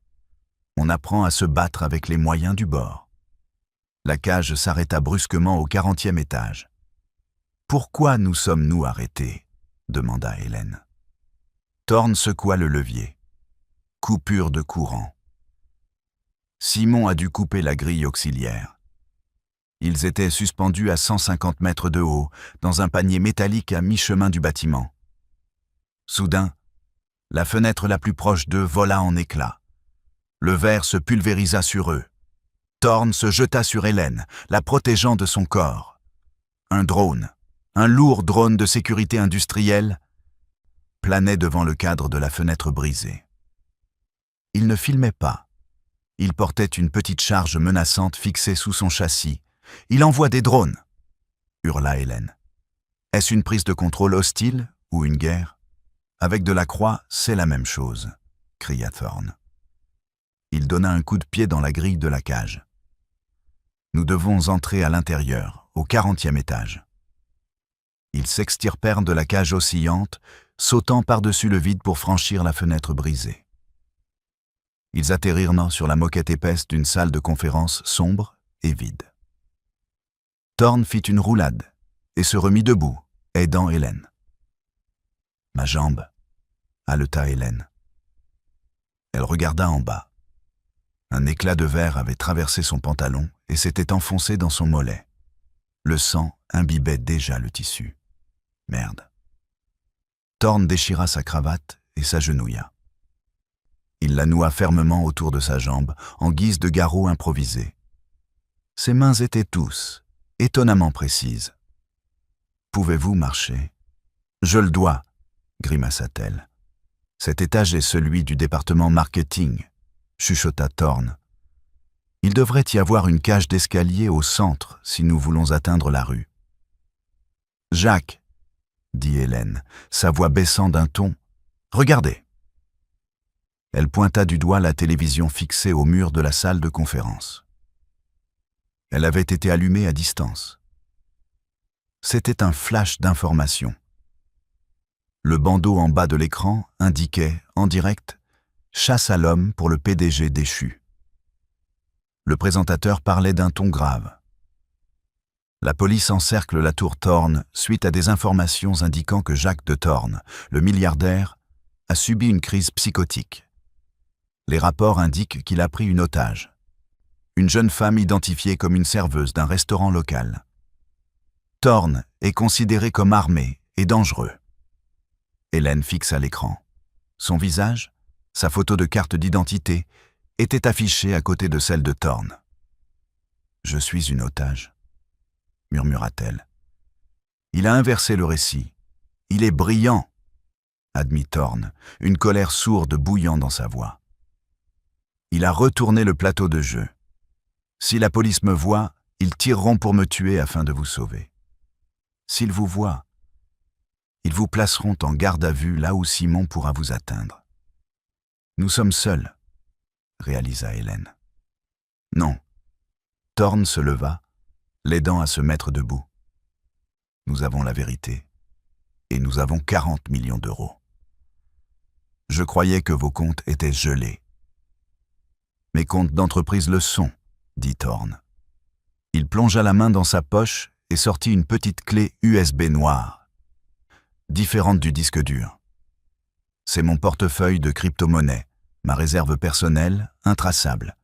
On apprend à se battre avec les moyens du bord. » La cage s'arrêta brusquement au 40e étage. « Pourquoi nous sommes-nous arrêtés ?» demanda Hélène. Thorne secoua le levier. Coupure de courant. Simon a dû couper la grille auxiliaire. Ils étaient suspendus à 150 mètres de haut, dans un panier métallique à mi-chemin du bâtiment. Soudain, la fenêtre la plus proche d'eux vola en éclats. Le verre se pulvérisa sur eux. Thorne se jeta sur Hélène, la protégeant de son corps. Un drone, un lourd drone de sécurité industrielle, planait devant le cadre de la fenêtre brisée. Il ne filmait pas. Il portait une petite charge menaçante fixée sous son châssis. « Il envoie des drones !» hurla Hélène. « Est-ce une prise de contrôle hostile ou une guerre ? Avec de la croix, c'est la même chose !» cria Thorne. Il donna un coup de pied dans la grille de la cage. « Nous devons entrer à l'intérieur, au 40e étage. » Ils s'extirpèrent de la cage oscillante, sautant par-dessus le vide pour franchir la fenêtre brisée. Ils atterrirent sur la moquette épaisse d'une salle de conférence sombre et vide. Thorne fit une roulade et se remit debout, aidant Hélène. « Ma jambe !» haleta Hélène. Elle regarda en bas. Un éclat de verre avait traversé son pantalon et s'était enfoncé dans son mollet. Le sang imbibait déjà le tissu. Merde. Thorne déchira sa cravate et s'agenouilla. Il la noua fermement autour de sa jambe, en guise de garrot improvisé. Ses mains étaient douces, étonnamment précises. « Pouvez-vous marcher ?»« Je le dois, » grimaça-t-elle. « Cet étage est celui du département marketing, » chuchota Thorne. « Il devrait y avoir une cage d'escalier au centre si nous voulons atteindre la rue. »« Jacques, » dit Hélène, sa voix baissant d'un ton, « regardez !» Elle pointa du doigt la télévision fixée au mur de la salle de conférence. Elle avait été allumée à distance. C'était un flash d'information. Le bandeau en bas de l'écran indiquait, en direct, « Chasse à l'homme pour le PDG déchu ». Le présentateur parlait d'un ton grave. La police encercle la tour Thorne suite à des informations indiquant que Jacques de Thorne, le milliardaire, a subi une crise psychotique. Les rapports indiquent qu'il a pris une otage. Une jeune femme identifiée comme une serveuse d'un restaurant local. Thorne est considéré comme armé et dangereux. Hélène fixa l'écran. Son visage, sa photo de carte d'identité, était affichée à côté de celle de Thorne. « Je suis une otage », murmura-t-elle. « Il a inversé le récit. Il est brillant », admit Thorne, une colère sourde bouillant dans sa voix. « Il a retourné le plateau de jeu. Si la police me voit, ils tireront pour me tuer afin de vous sauver. S'ils vous voient, ils vous placeront en garde à vue là où Simon pourra vous atteindre. Nous sommes seuls, » réalisa Hélène. « Non. » Thorne se leva, l'aidant à se mettre debout. « Nous avons la vérité, et nous avons 40 millions d'euros. Je croyais que vos comptes étaient gelés. »« Mes comptes d'entreprise le sont, » dit Thorne. Il plongea la main dans sa poche et sortit une petite clé USB noire, différente du disque dur. « C'est mon portefeuille de crypto-monnaie, ma réserve personnelle, intraçable.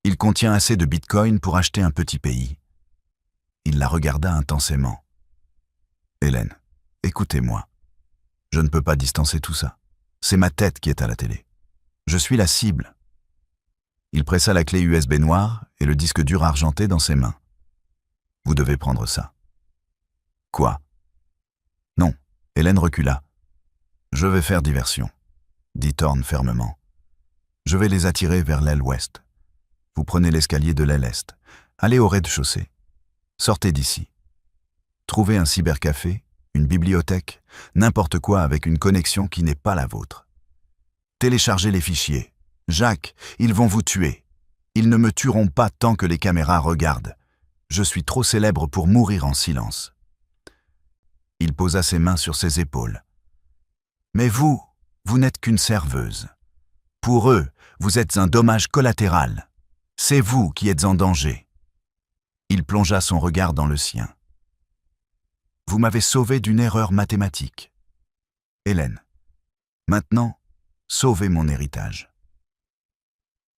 Il contient assez de bitcoin pour acheter un petit pays. » Il la regarda intensément. « Hélène, écoutez-moi. Je ne peux pas distancer tout ça. C'est ma tête qui est à la télé. Je suis la cible. » Il pressa la clé USB noire et le disque dur argenté dans ses mains. « Vous devez prendre ça. »« Quoi ?» ?»« Non. » Hélène recula. « Je vais faire diversion, » dit Thorne fermement. « Je vais les attirer vers l'aile ouest. Vous prenez l'escalier de l'aile est. Allez au rez-de-chaussée. Sortez d'ici. Trouvez un cybercafé, une bibliothèque, n'importe quoi avec une connexion qui n'est pas la vôtre. Téléchargez les fichiers. Jacques, ils vont vous tuer. Ils ne me tueront pas tant que les caméras regardent. Je suis trop célèbre pour mourir en silence. » Il posa ses mains sur ses épaules. « Mais vous n'êtes qu'une serveuse. Pour eux, vous êtes un dommage collatéral. C'est vous qui êtes en danger. » Il plongea son regard dans le sien. « Vous m'avez sauvé d'une erreur mathématique. Hélène, maintenant, sauvez mon héritage. »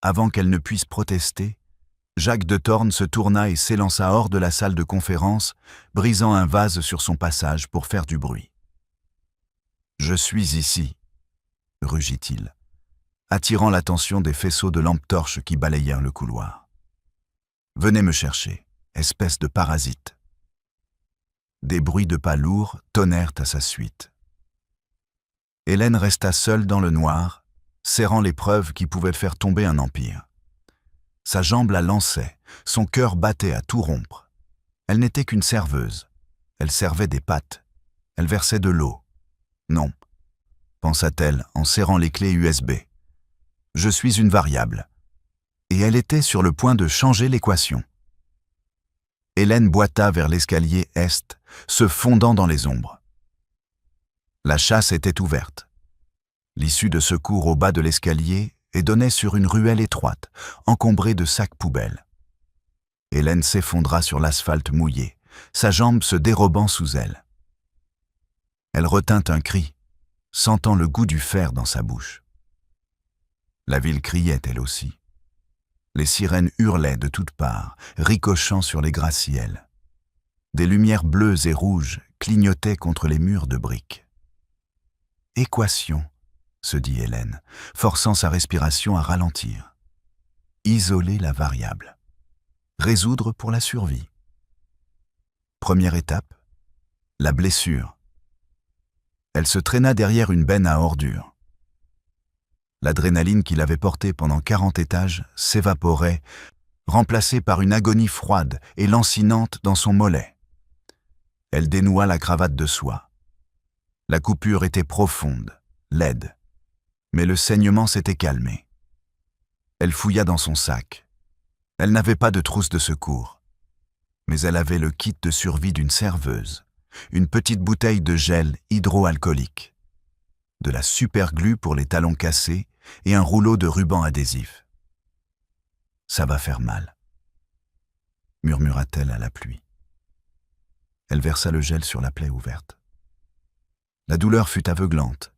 Avant qu'elle ne puisse protester, Jacques de Thorne se tourna et s'élança hors de la salle de conférence, brisant un vase sur son passage pour faire du bruit. « Je suis ici, » rugit-il. attirant l'attention des faisceaux de lampes torches qui balayèrent le couloir. « Venez me chercher, espèce de parasite !» Des bruits de pas lourds tonnèrent à sa suite. Hélène resta seule dans le noir, serrant les preuves qui pouvaient faire tomber un empire. Sa jambe la lançait, son cœur battait à tout rompre. Elle n'était qu'une serveuse. Elle servait des pâtes. Elle versait de l'eau. Non, pensa-t-elle en serrant les clés USB. Je suis une variable. Et elle était sur le point de changer l'équation. Hélène boita vers l'escalier est, se fondant dans les ombres. La chasse était ouverte. L'issue de secours au bas de l'escalier et donnait sur une ruelle étroite, encombrée de sacs poubelles. Hélène s'effondra sur l'asphalte mouillé, sa jambe se dérobant sous elle. Elle retint un cri, sentant le goût du fer dans sa bouche. La ville criait elle aussi. Les sirènes hurlaient de toutes parts, ricochant sur les gratte-ciels. Des lumières bleues et rouges clignotaient contre les murs de briques. « Équation », se dit Hélène, forçant sa respiration à ralentir. Isoler la variable. Résoudre pour la survie. Première étape, la blessure. Elle se traîna derrière une benne à ordures. L'adrénaline qu'il avait portée pendant 40 étages s'évaporait, remplacée par une agonie froide et lancinante dans son mollet. Elle dénoua la cravate de soie. La coupure était profonde, laide, mais le saignement s'était calmé. Elle fouilla dans son sac. Elle n'avait pas de trousse de secours, mais elle avait le kit de survie d'une serveuse, une petite bouteille de gel hydroalcoolique, de la superglue pour les talons cassés et un rouleau de ruban adhésif. « Ça va faire mal », murmura-t-elle à la pluie. Elle versa le gel sur la plaie ouverte. La douleur fut aveuglante,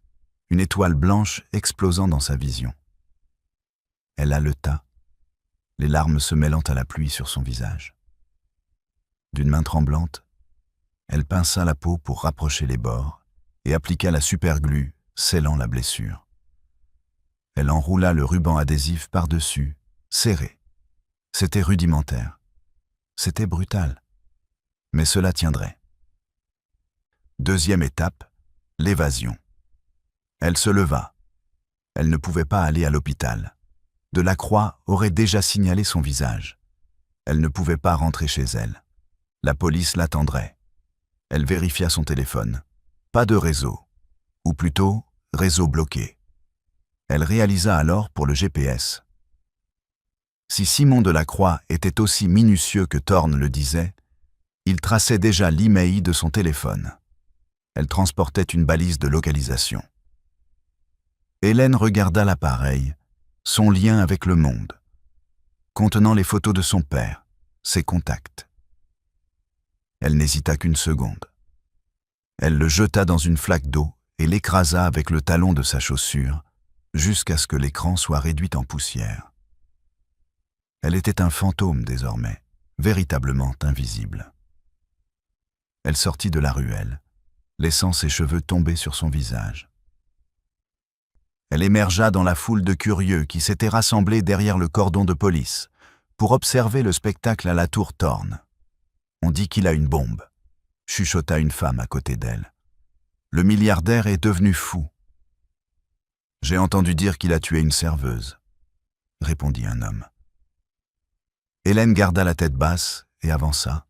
une étoile blanche explosant dans sa vision. Elle haleta, les larmes se mêlant à la pluie sur son visage. D'une main tremblante, elle pinça la peau pour rapprocher les bords et appliqua la superglue, scellant la blessure. Elle enroula le ruban adhésif par-dessus, serré. C'était rudimentaire. C'était brutal. Mais cela tiendrait. Deuxième étape, l'évasion. Elle se leva. Elle ne pouvait pas aller à l'hôpital. Delacroix aurait déjà signalé son visage. Elle ne pouvait pas rentrer chez elle. La police l'attendrait. Elle vérifia son téléphone. Pas de réseau. Ou plutôt, réseau bloqué. Elle réalisa alors pour le GPS. Si Simon Delacroix était aussi minutieux que Thorne le disait, il traçait déjà l'email de son téléphone. Elle transportait une balise de localisation. Hélène regarda l'appareil, son lien avec le monde, contenant les photos de son père, ses contacts. Elle n'hésita qu'une seconde. Elle le jeta dans une flaque d'eau et l'écrasa avec le talon de sa chaussure, jusqu'à ce que l'écran soit réduit en poussière. Elle était un fantôme désormais, véritablement invisible. Elle sortit de la ruelle, laissant ses cheveux tomber sur son visage. Elle émergea dans la foule de curieux qui s'étaient rassemblés derrière le cordon de police pour observer le spectacle à la tour Thorne. « On dit qu'il a une bombe », chuchota une femme à côté d'elle. « Le milliardaire est devenu fou. »« J'ai entendu dire qu'il a tué une serveuse », répondit un homme. Hélène garda la tête basse et avança.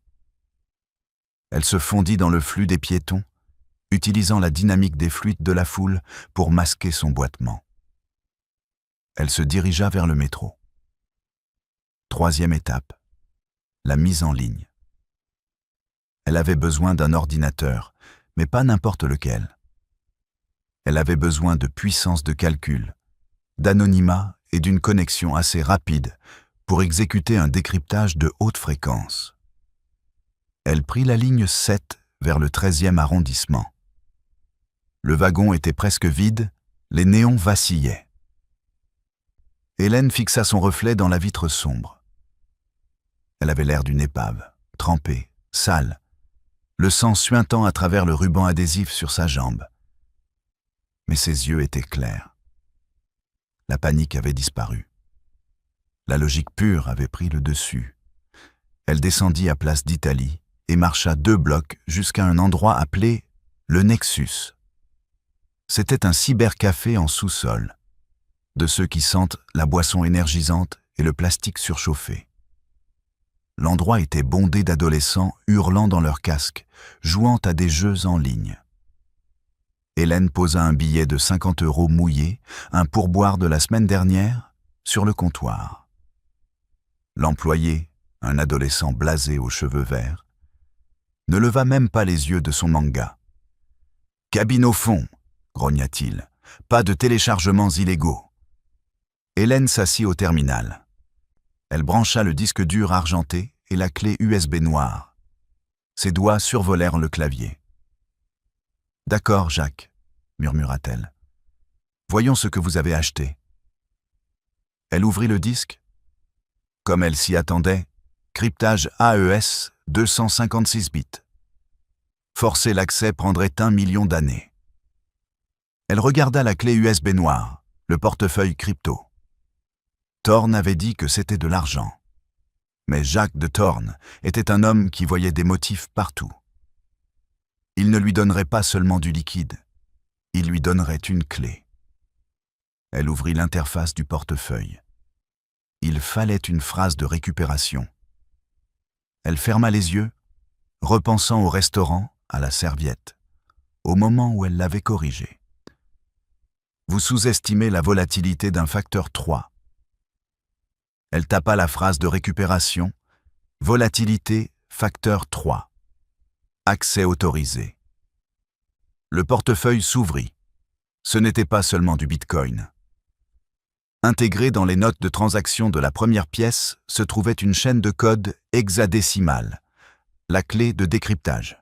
Elle se fondit dans le flux des piétons, utilisant la dynamique des fluides de la foule pour masquer son boitement. Elle se dirigea vers le métro. Troisième étape, la mise en ligne. Elle avait besoin d'un ordinateur, mais pas n'importe lequel. Elle avait besoin de puissance de calcul, d'anonymat et d'une connexion assez rapide pour exécuter un décryptage de haute fréquence. Elle prit la ligne 7 vers le 13e arrondissement. Le wagon était presque vide, les néons vacillaient. Hélène fixa son reflet dans la vitre sombre. Elle avait l'air d'une épave, trempée, sale, le sang suintant à travers le ruban adhésif sur sa jambe. Mais ses yeux étaient clairs. La panique avait disparu. La logique pure avait pris le dessus. Elle descendit à Place d'Italie et marcha 2 blocs jusqu'à un endroit appelé le Nexus. C'était un cybercafé en sous-sol, de ceux qui sentent la boisson énergisante et le plastique surchauffé. L'endroit était bondé d'adolescents hurlant dans leurs casques, jouant à des jeux en ligne. Hélène posa un billet de 50 € mouillé, un pourboire de la semaine dernière, sur le comptoir. L'employé, un adolescent blasé aux cheveux verts, ne leva même pas les yeux de son manga. « Cabine au fond !» grogna-t-il. « Pas de téléchargements illégaux !» Hélène s'assit au terminal. Elle brancha le disque dur argenté et la clé USB noire. Ses doigts survolèrent le clavier. « D'accord, Jacques, » murmura-t-elle. « Voyons ce que vous avez acheté. » Elle ouvrit le disque. Comme elle s'y attendait, cryptage AES 256 bits. Forcer l'accès prendrait 1 million d'années. Elle regarda la clé USB noire, le portefeuille crypto. Thorne avait dit que c'était de l'argent. Mais Jacques de Thorne était un homme qui voyait des motifs partout. Il ne lui donnerait pas seulement du liquide, il lui donnerait une clé. Elle ouvrit l'interface du portefeuille. Il fallait une phrase de récupération. Elle ferma les yeux, repensant au restaurant, à la serviette, au moment où elle l'avait corrigé. Vous sous-estimez la volatilité d'un facteur 3. Elle tapa la phrase de récupération, volatilité, facteur 3. Accès autorisé. Le portefeuille s'ouvrit. Ce n'était pas seulement du Bitcoin. Intégré dans les notes de transaction de la première pièce se trouvait une chaîne de code hexadécimale, la clé de décryptage.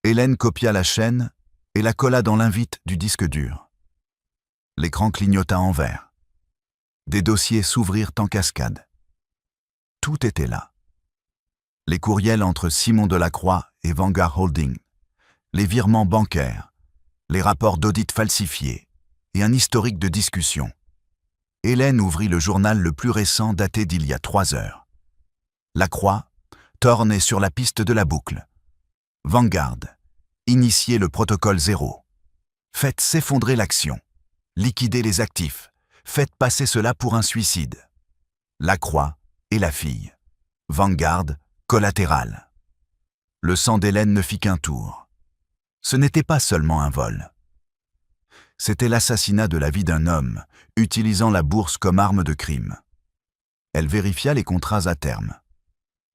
Hélène copia la chaîne et la colla dans l'invite du disque dur. L'écran clignota en vert. Des dossiers s'ouvrirent en cascade. Tout était là. Les courriels entre Simon Delacroix et Vanguard Holding, les virements bancaires, les rapports d'audit falsifiés et un historique de discussion. Hélène ouvrit le journal le plus récent daté d'il y a 3 heures. La Croix, Thorne est sur la piste de la boucle. Vanguard, initiez le protocole 0. Faites s'effondrer l'action. Liquidez les actifs. Faites passer cela pour un suicide. La Croix et la fille. Vanguard, collatéral. Le sang d'Hélène ne fit qu'un tour. Ce n'était pas seulement un vol. C'était l'assassinat de la vie d'un homme, utilisant la bourse comme arme de crime. Elle vérifia les contrats à terme.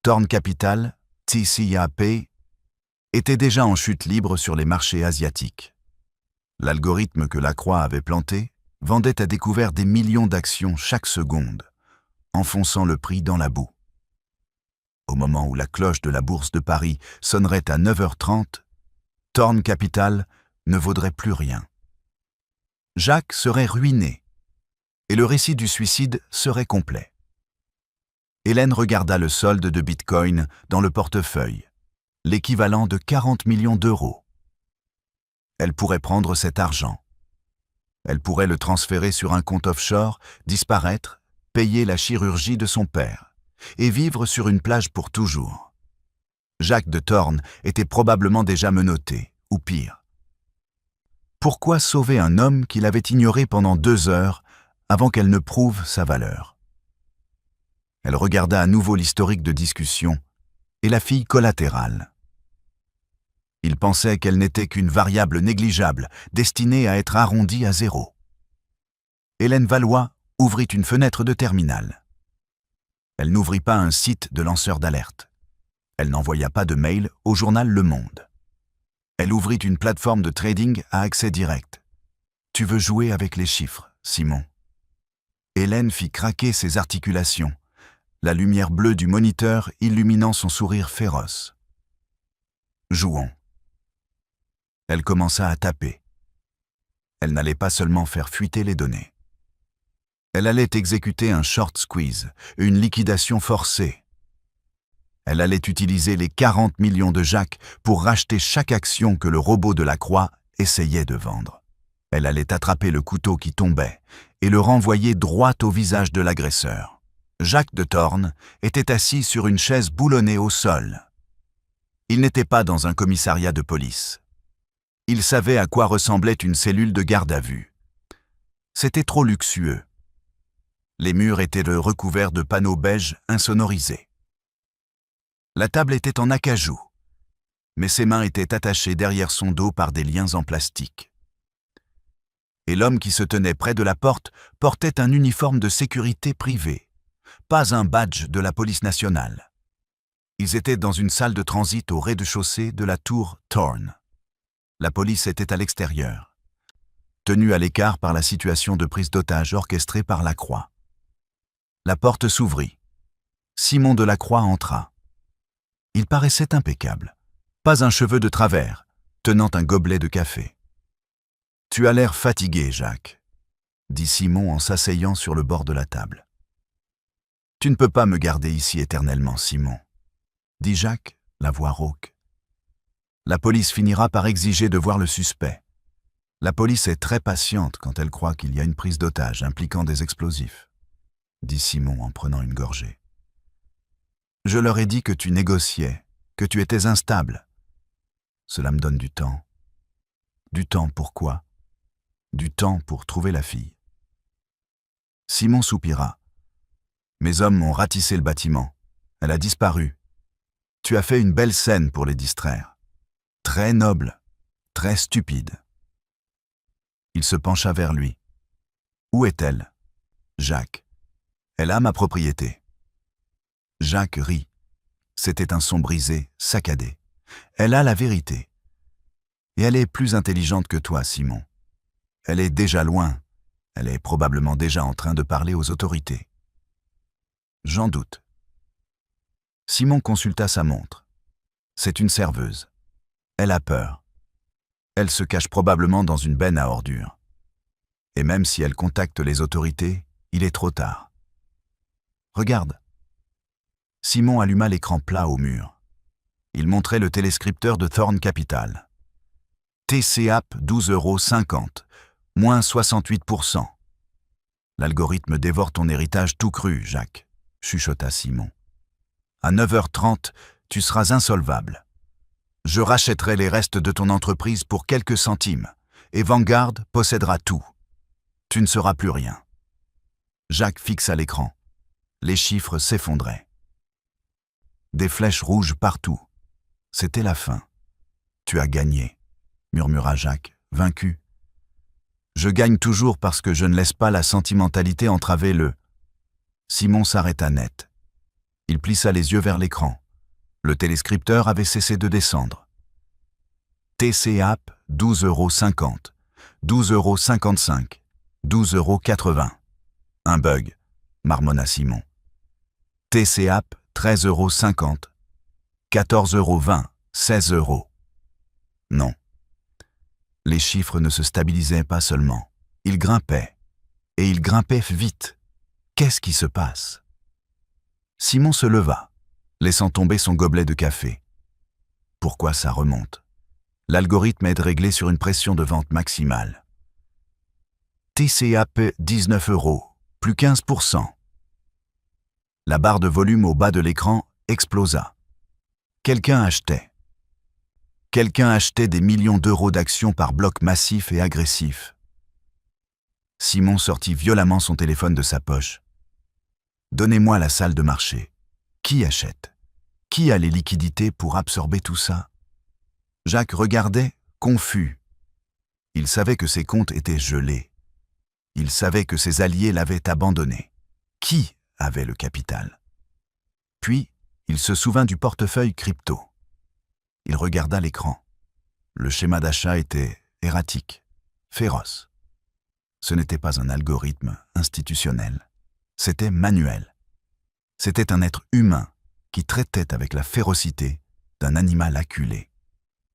Thorne Capital, TCAP, était déjà en chute libre sur les marchés asiatiques. L'algorithme que Lacroix avait planté vendait à découvert des millions d'actions chaque seconde, enfonçant le prix dans la boue. Au moment où la cloche de la Bourse de Paris sonnerait à 9h30, Thorne Capital ne vaudrait plus rien. Jacques serait ruiné, et le récit du suicide serait complet. Hélène regarda le solde de Bitcoin dans le portefeuille, l'équivalent de 40 millions d'euros. Elle pourrait prendre cet argent. Elle pourrait le transférer sur un compte offshore, disparaître, payer la chirurgie de son père, et vivre sur une plage pour toujours. Jacques de Thorne était probablement déjà menotté, ou pire. Pourquoi sauver un homme qu'il avait ignoré pendant 2 heures avant qu'elle ne prouve sa valeur? Elle regarda à nouveau l'historique de discussion et la fille collatérale. Il pensait qu'elle n'était qu'une variable négligeable, destinée à être arrondie à 0. Hélène Valois ouvrit une fenêtre de terminal. Elle n'ouvrit pas un site de lanceur d'alerte. Elle n'envoya pas de mail au journal Le Monde. Elle ouvrit une plateforme de trading à accès direct. « Tu veux jouer avec les chiffres, Simon ?» Hélène fit craquer ses articulations, la lumière bleue du moniteur illuminant son sourire féroce. « Jouons. » Elle commença à taper. Elle n'allait pas seulement faire fuiter les données. Elle allait exécuter un short squeeze, une liquidation forcée. Elle allait utiliser les 40 millions de Jacques pour racheter chaque action que le robot de Lacroix essayait de vendre. Elle allait attraper le couteau qui tombait et le renvoyer droit au visage de l'agresseur. Jacques de Thorne était assis sur une chaise boulonnée au sol. Il n'était pas dans un commissariat de police. Il savait à quoi ressemblait une cellule de garde à vue. C'était trop luxueux. Les murs étaient recouverts de panneaux beiges insonorisés. La table était en acajou, mais ses mains étaient attachées derrière son dos par des liens en plastique. Et l'homme qui se tenait près de la porte portait un uniforme de sécurité privée, pas un badge de la police nationale. Ils étaient dans une salle de transit au rez-de-chaussée de la tour Thorne. La police était à l'extérieur, tenue à l'écart par la situation de prise d'otage orchestrée par Lacroix. La porte s'ouvrit. Simon Delacroix entra. Il paraissait impeccable, pas un cheveu de travers, tenant un gobelet de café. « Tu as l'air fatigué, Jacques, » dit Simon en s'asseyant sur le bord de la table. « Tu ne peux pas me garder ici éternellement, Simon, » dit Jacques, la voix rauque. « La police finira par exiger de voir le suspect. La police est très patiente quand elle croit qu'il y a une prise d'otage impliquant des explosifs, » dit Simon en prenant une gorgée. « Je leur ai dit que tu négociais, que tu étais instable. Cela me donne du temps. Du temps pourquoi ? Du temps pour trouver la fille. » Simon soupira. « Mes hommes ont ratissé le bâtiment. Elle a disparu. Tu as fait une belle scène pour les distraire. Très noble, très stupide. » Il se pencha vers lui. « Où est-elle ? » ?»« Jacques. Elle a ma propriété. » Jacques rit. C'était un son brisé, saccadé. « Elle a la vérité. Et elle est plus intelligente que toi, Simon. Elle est déjà loin. Elle est probablement déjà en train de parler aux autorités. » « J'en doute. » Simon consulta sa montre. C'est une serveuse. Elle a peur. Elle se cache probablement dans une benne à ordures. Et même si elle contacte les autorités, il est trop tard. Regarde. Simon alluma l'écran plat au mur. Il montrait le téléscripteur de Thorne Capital. TCAP 12,50 €, moins 68%. L'algorithme dévore ton héritage tout cru, Jacques, chuchota Simon. À 9h30, tu seras insolvable. Je rachèterai les restes de ton entreprise pour quelques centimes, et Vanguard possédera tout. Tu ne seras plus rien. Jacques fixa l'écran. Les chiffres s'effondraient. Des flèches rouges partout. C'était la fin. Tu as gagné, murmura Jacques, vaincu. Je gagne toujours parce que je ne laisse pas la sentimentalité entraver le... Simon s'arrêta net. Il plissa les yeux vers l'écran. Le téléscripteur avait cessé de descendre. TCAP 12,50 €, 12,55 €, 12,80 €. Un bug, marmonna Simon. TCAP 13,50 €, 14,20 €, 16 €. Non. Les chiffres ne se stabilisaient pas seulement. Ils grimpaient. Et ils grimpaient vite. Qu'est-ce qui se passe ? Simon se leva, laissant tomber son gobelet de café. Pourquoi ça remonte ? L'algorithme est réglé sur une pression de vente maximale. TCAP 19 €, plus 15%. La barre de volume au bas de l'écran explosa. Quelqu'un achetait. Quelqu'un achetait des millions d'euros d'actions par bloc massif et agressif. Simon sortit violemment son téléphone de sa poche. « Donnez-moi la salle de marché. Qui achète ? Qui a les liquidités pour absorber tout ça ?» Jacques regardait, confus. Il savait que ses comptes étaient gelés. Il savait que ses alliés l'avaient abandonné. Qui avait le capital ? Puis, il se souvint du portefeuille crypto. Il regarda l'écran. Le schéma d'achat était erratique, féroce. Ce n'était pas un algorithme institutionnel. C'était manuel. C'était un être humain qui traitait avec la férocité d'un animal acculé.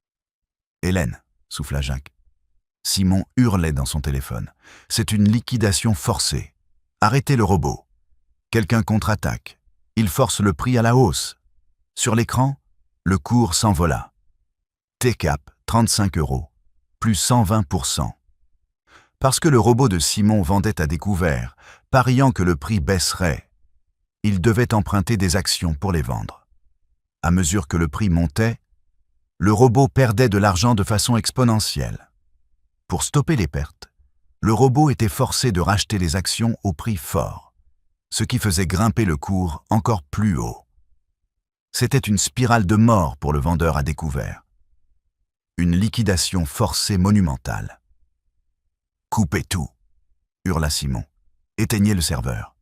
« Hélène !» souffla Jacques. Simon hurlait dans son téléphone. « C'est une liquidation forcée. Arrêtez le robot. Quelqu'un contre-attaque. Il force le prix à la hausse. » Sur l'écran, le cours s'envola. TCAP 35 €, plus 120%. Parce que le robot de Simon vendait à découvert, pariant que le prix baisserait, il devait emprunter des actions pour les vendre. À mesure que le prix montait, le robot perdait de l'argent de façon exponentielle. Pour stopper les pertes, le robot était forcé de racheter les actions au prix fort, ce qui faisait grimper le cours encore plus haut. C'était une spirale de mort pour le vendeur à découvert. Une liquidation forcée monumentale. « Coupez tout !» hurla Simon. « Éteignez le serveur. »«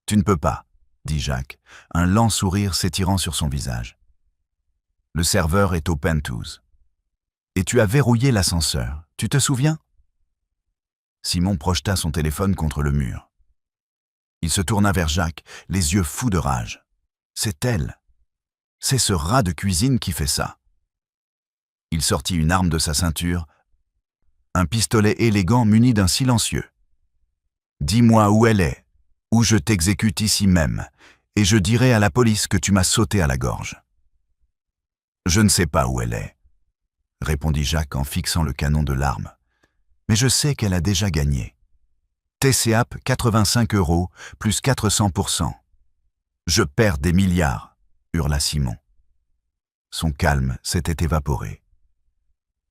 Tu ne peux pas, » dit Jacques, un lent sourire s'étirant sur son visage. « Le serveur est au penthouse. Et tu as verrouillé l'ascenseur, tu te souviens ?» Simon projeta son téléphone contre le mur. Il se tourna vers Jacques, les yeux fous de rage. « C'est elle. C'est ce rat de cuisine qui fait ça. » Il sortit une arme de sa ceinture, un pistolet élégant muni d'un silencieux. « Dis-moi où elle est, ou je t'exécute ici même, et je dirai à la police que tu m'as sauté à la gorge. »« Je ne sais pas où elle est, » répondit Jacques en fixant le canon de l'arme. « Mais je sais qu'elle a déjà gagné. TCAP 85 € plus 400%. Je perds des milliards, » hurla Simon. Son calme s'était évaporé.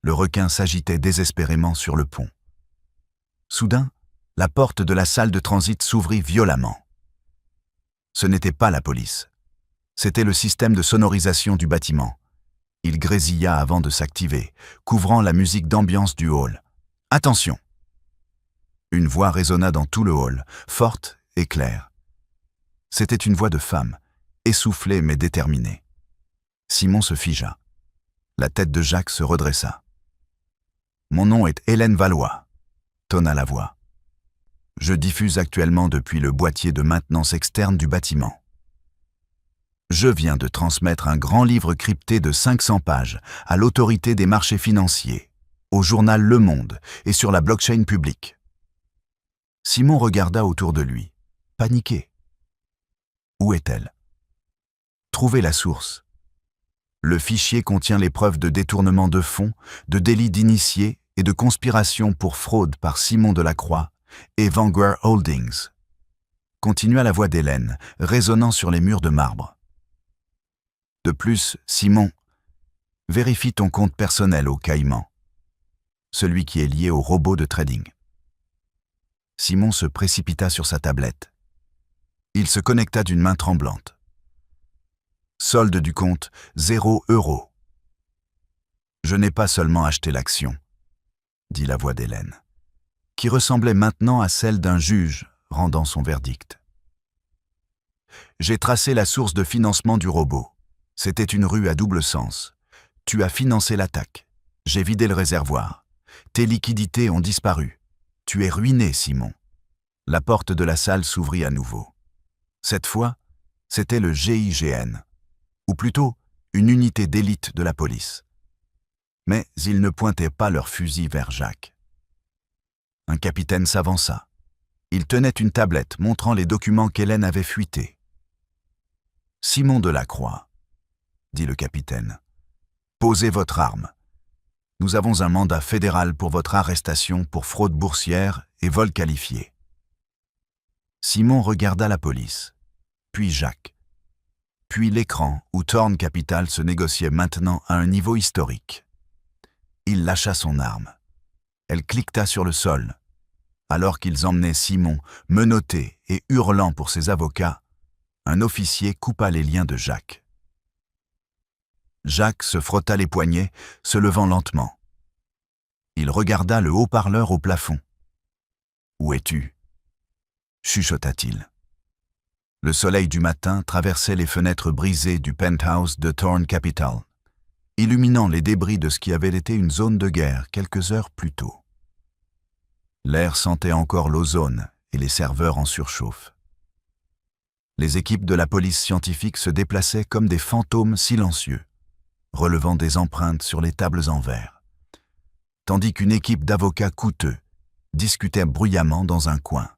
Le requin s'agitait désespérément sur le pont. Soudain, la porte de la salle de transit s'ouvrit violemment. Ce n'était pas la police. C'était le système de sonorisation du bâtiment. Il grésilla avant de s'activer, couvrant la musique d'ambiance du hall. « Attention !» Une voix résonna dans tout le hall, forte et claire. C'était une voix de femme, essoufflée mais déterminée. Simon se figea. La tête de Jacques se redressa. « Mon nom est Hélène Valois », tonna la voix. « Je diffuse actuellement depuis le boîtier de maintenance externe du bâtiment. Je viens de transmettre un grand livre crypté de 500 pages à l'autorité des marchés financiers, au journal Le Monde et sur la blockchain publique. » Simon regarda autour de lui, paniqué. Où est-elle? Trouvez la source. Le fichier contient les preuves de détournement de fonds, de délit d'initié et de conspiration pour fraude par Simon Delacroix et Vanguard Holdings. Continua la voix d'Hélène, résonnant sur les murs de marbre. De plus, Simon, vérifie ton compte personnel au Caïman, celui qui est lié au robot de trading. Simon se précipita sur sa tablette. Il se connecta d'une main tremblante. Solde du compte, 0 €. Je n'ai pas seulement acheté l'action, dit la voix d'Hélène, qui ressemblait maintenant à celle d'un juge rendant son verdict. J'ai tracé la source de financement du robot. C'était une rue à double sens. Tu as financé l'attaque. J'ai vidé le réservoir. Tes liquidités ont disparu. Tu es ruiné, Simon. La porte de la salle s'ouvrit à nouveau. Cette fois, c'était le GIGN, ou plutôt une unité d'élite de la police. Mais ils ne pointaient pas leurs fusils vers Jacques. Un capitaine s'avança. Il tenait une tablette montrant les documents qu'Hélène avait fuités. « Simon Delacroix, » dit le capitaine, « posez votre arme. Nous avons un mandat fédéral pour votre arrestation pour fraude boursière et vol qualifié. » Simon regarda la police, puis Jacques, puis l'écran où Thorn Capital se négociait maintenant à un niveau historique. Il lâcha son arme. Elle cliqueta sur le sol. Alors qu'ils emmenaient Simon, menotté et hurlant pour ses avocats, un officier coupa les liens de Jacques. Jacques se frotta les poignets, se levant lentement. Il regarda le haut-parleur au plafond. « Où es-tu » chuchota-t-il. Le soleil du matin traversait les fenêtres brisées du penthouse de Thorn Capital, illuminant les débris de ce qui avait été une zone de guerre quelques heures plus tôt. L'air sentait encore l'ozone et les serveurs en surchauffe. Les équipes de la police scientifique se déplaçaient comme des fantômes silencieux, relevant des empreintes sur les tables en verre, tandis qu'une équipe d'avocats coûteux discutait bruyamment dans un coin.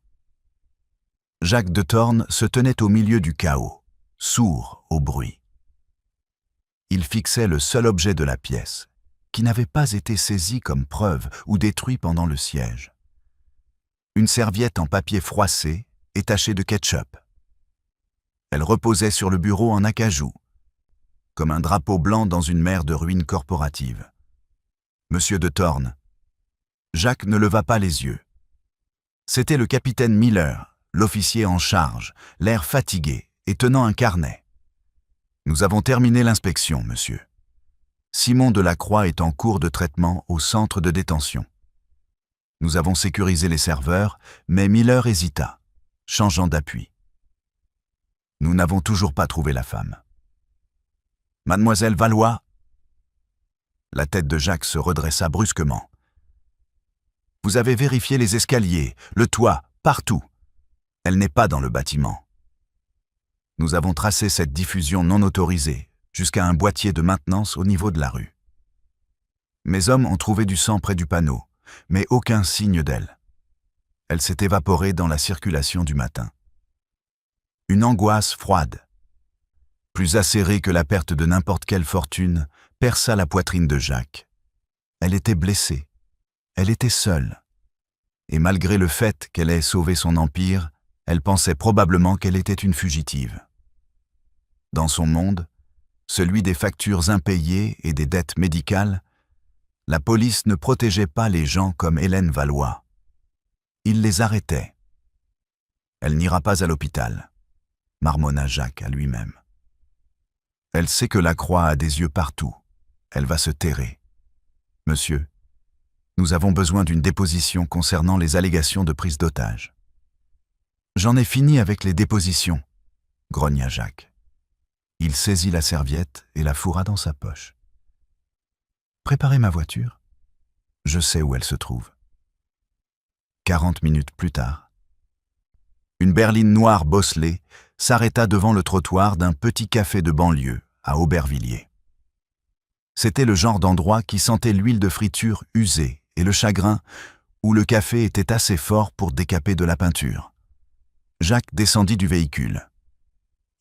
Jacques de Thorn se tenait au milieu du chaos, sourd au bruit. Il fixait le seul objet de la pièce, qui n'avaient pas été saisis comme preuve ou détruits pendant le siège. Une serviette en papier froissé et tachée de ketchup. Elle reposait sur le bureau en acajou, comme un drapeau blanc dans une mer de ruines corporatives. Monsieur de Thorne. Jacques ne leva pas les yeux. C'était le capitaine Miller, l'officier en charge, l'air fatigué et tenant un carnet. Nous avons terminé l'inspection, monsieur. Simon Delacroix est en cours de traitement au centre de détention. Nous avons sécurisé les serveurs, mais Miller hésita, changeant d'appui. Nous n'avons toujours pas trouvé la femme. Mademoiselle Valois. La tête de Jacques se redressa brusquement. Vous avez vérifié les escaliers, le toit, partout. Elle n'est pas dans le bâtiment. Nous avons tracé cette diffusion non autorisée jusqu'à un boîtier de maintenance au niveau de la rue. Mes hommes ont trouvé du sang près du panneau, mais aucun signe d'elle. Elle s'est évaporée dans la circulation du matin. Une angoisse froide, plus acérée que la perte de n'importe quelle fortune, perça la poitrine de Jacques. Elle était blessée. Elle était seule. Et malgré le fait qu'elle ait sauvé son empire, elle pensait probablement qu'elle était une fugitive. Dans son monde, celui des factures impayées et des dettes médicales, la police ne protégeait pas les gens comme Hélène Valois. Il les arrêtait. Elle n'ira pas à l'hôpital, marmonna Jacques à lui-même. Elle sait que la croix a des yeux partout. Elle va se terrer. Monsieur, nous avons besoin d'une déposition concernant les allégations de prise d'otage. J'en ai fini avec les dépositions, grogna Jacques. Il saisit la serviette et la fourra dans sa poche. Préparez ma voiture. Je sais où elle se trouve. 40 minutes plus tard, une berline noire bosselée s'arrêta devant le trottoir d'un petit café de banlieue à Aubervilliers. C'était le genre d'endroit qui sentait l'huile de friture usée et le chagrin, où le café était assez fort pour décaper de la peinture. Jacques descendit du véhicule.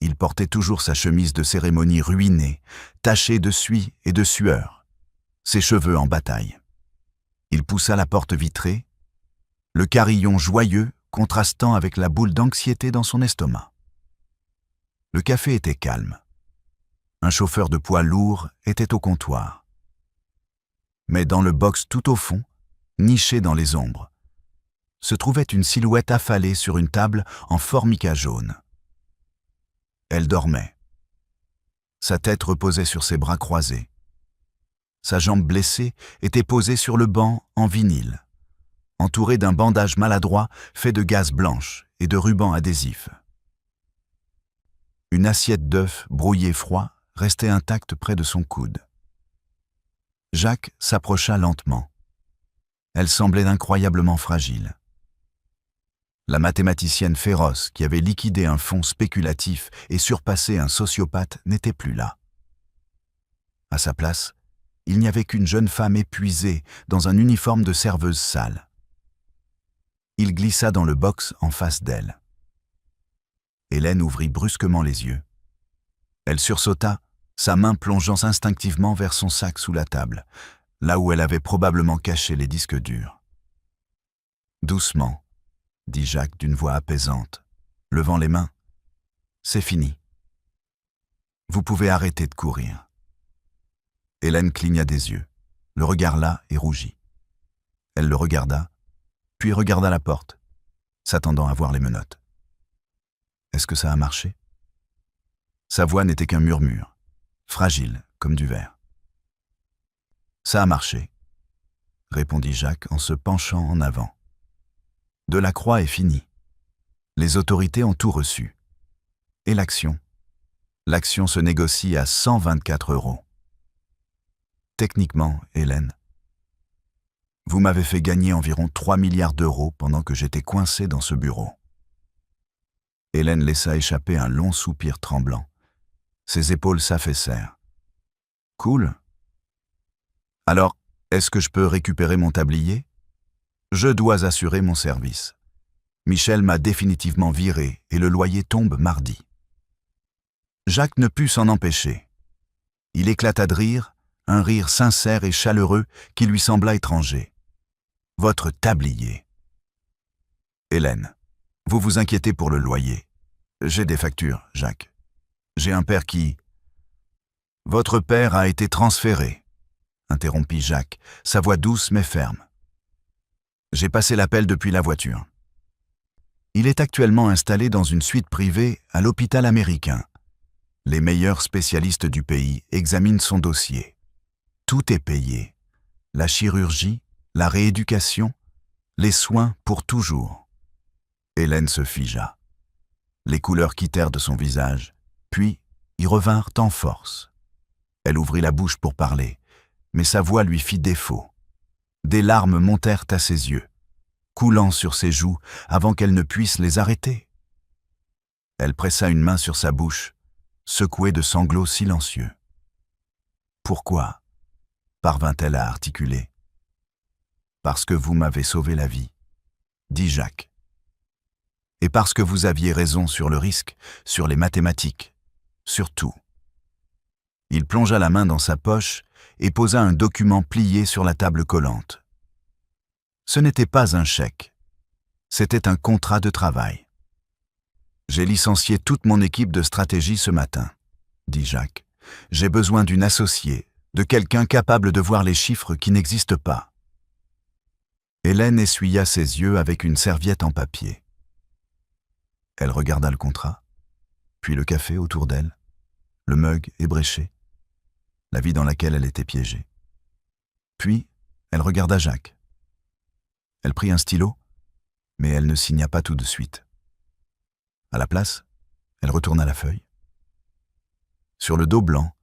Il portait toujours sa chemise de cérémonie ruinée, tachée de suie et de sueur, ses cheveux en bataille. Il poussa la porte vitrée, le carillon joyeux contrastant avec la boule d'anxiété dans son estomac. Le café était calme. Un chauffeur de poids lourd était au comptoir. Mais dans le box tout au fond, niché dans les ombres, se trouvait une silhouette affalée sur une table en formica jaune. Elle dormait. Sa tête reposait sur ses bras croisés. Sa jambe blessée était posée sur le banc en vinyle, entourée d'un bandage maladroit fait de gaze blanche et de rubans adhésifs. Une assiette d'œufs brouillés froids restait intacte près de son coude. Jacques s'approcha lentement. Elle semblait incroyablement fragile. La mathématicienne féroce qui avait liquidé un fonds spéculatif et surpassé un sociopathe n'était plus là. À sa place, il n'y avait qu'une jeune femme épuisée dans un uniforme de serveuse sale. Il glissa dans le box en face d'elle. Hélène ouvrit brusquement les yeux. Elle sursauta, sa main plongeant instinctivement vers son sac sous la table, là où elle avait probablement caché les disques durs. « Doucement », dit Jacques d'une voix apaisante, levant les mains. « C'est fini. Vous pouvez arrêter de courir. » Hélène cligna des yeux, le regarda et rougit. Elle le regarda, puis regarda la porte, s'attendant à voir les menottes. Est-ce que ça a marché? Sa voix n'était qu'un murmure, fragile comme du verre. Ça a marché, répondit Jacques en se penchant en avant. Delacroix est fini. Les autorités ont tout reçu. Et l'action? L'action se négocie à 124 €. Techniquement, Hélène, vous m'avez fait gagner environ 3 milliards d'euros pendant que j'étais coincé dans ce bureau. Hélène laissa échapper un long soupir tremblant. Ses épaules s'affaissèrent. Cool. Alors, est-ce que je peux récupérer mon tablier? Je dois assurer mon service. Michel m'a définitivement viré et le loyer tombe mardi. Jacques ne put s'en empêcher. Il éclata de rire, un rire sincère et chaleureux qui lui sembla étranger. « Votre tablier. »« Hélène, vous vous inquiétez pour le loyer. J'ai des factures, Jacques. J'ai un père qui... »« Votre père a été transféré, » interrompit Jacques, sa voix douce mais ferme. « J'ai passé l'appel depuis la voiture. Il est actuellement installé dans une suite privée à l'hôpital américain. Les meilleurs spécialistes du pays examinent son dossier. Tout est payé. La chirurgie, la rééducation, les soins pour toujours. » Hélène se figea. Les couleurs quittèrent de son visage, puis y revinrent en force. Elle ouvrit la bouche pour parler, mais sa voix lui fit défaut. Des larmes montèrent à ses yeux, coulant sur ses joues avant qu'elle ne puisse les arrêter. Elle pressa une main sur sa bouche, secouée de sanglots silencieux. « Pourquoi ?» parvint-elle à articuler. « Parce que vous m'avez sauvé la vie, » dit Jacques. « Et parce que vous aviez raison sur le risque, sur les mathématiques, sur tout. » Il plongea la main dans sa poche et posa un document plié sur la table collante. Ce n'était pas un chèque, c'était un contrat de travail. « J'ai licencié toute mon équipe de stratégie ce matin, » dit Jacques. « J'ai besoin d'une associée, de quelqu'un capable de voir les chiffres qui n'existent pas. » Hélène essuya ses yeux avec une serviette en papier. Elle regarda le contrat, puis le café autour d'elle, le mug ébréché, la vie dans laquelle elle était piégée. Puis, elle regarda Jacques. Elle prit un stylo, mais elle ne signa pas tout de suite. À la place, elle retourna la feuille. Sur le dos blanc,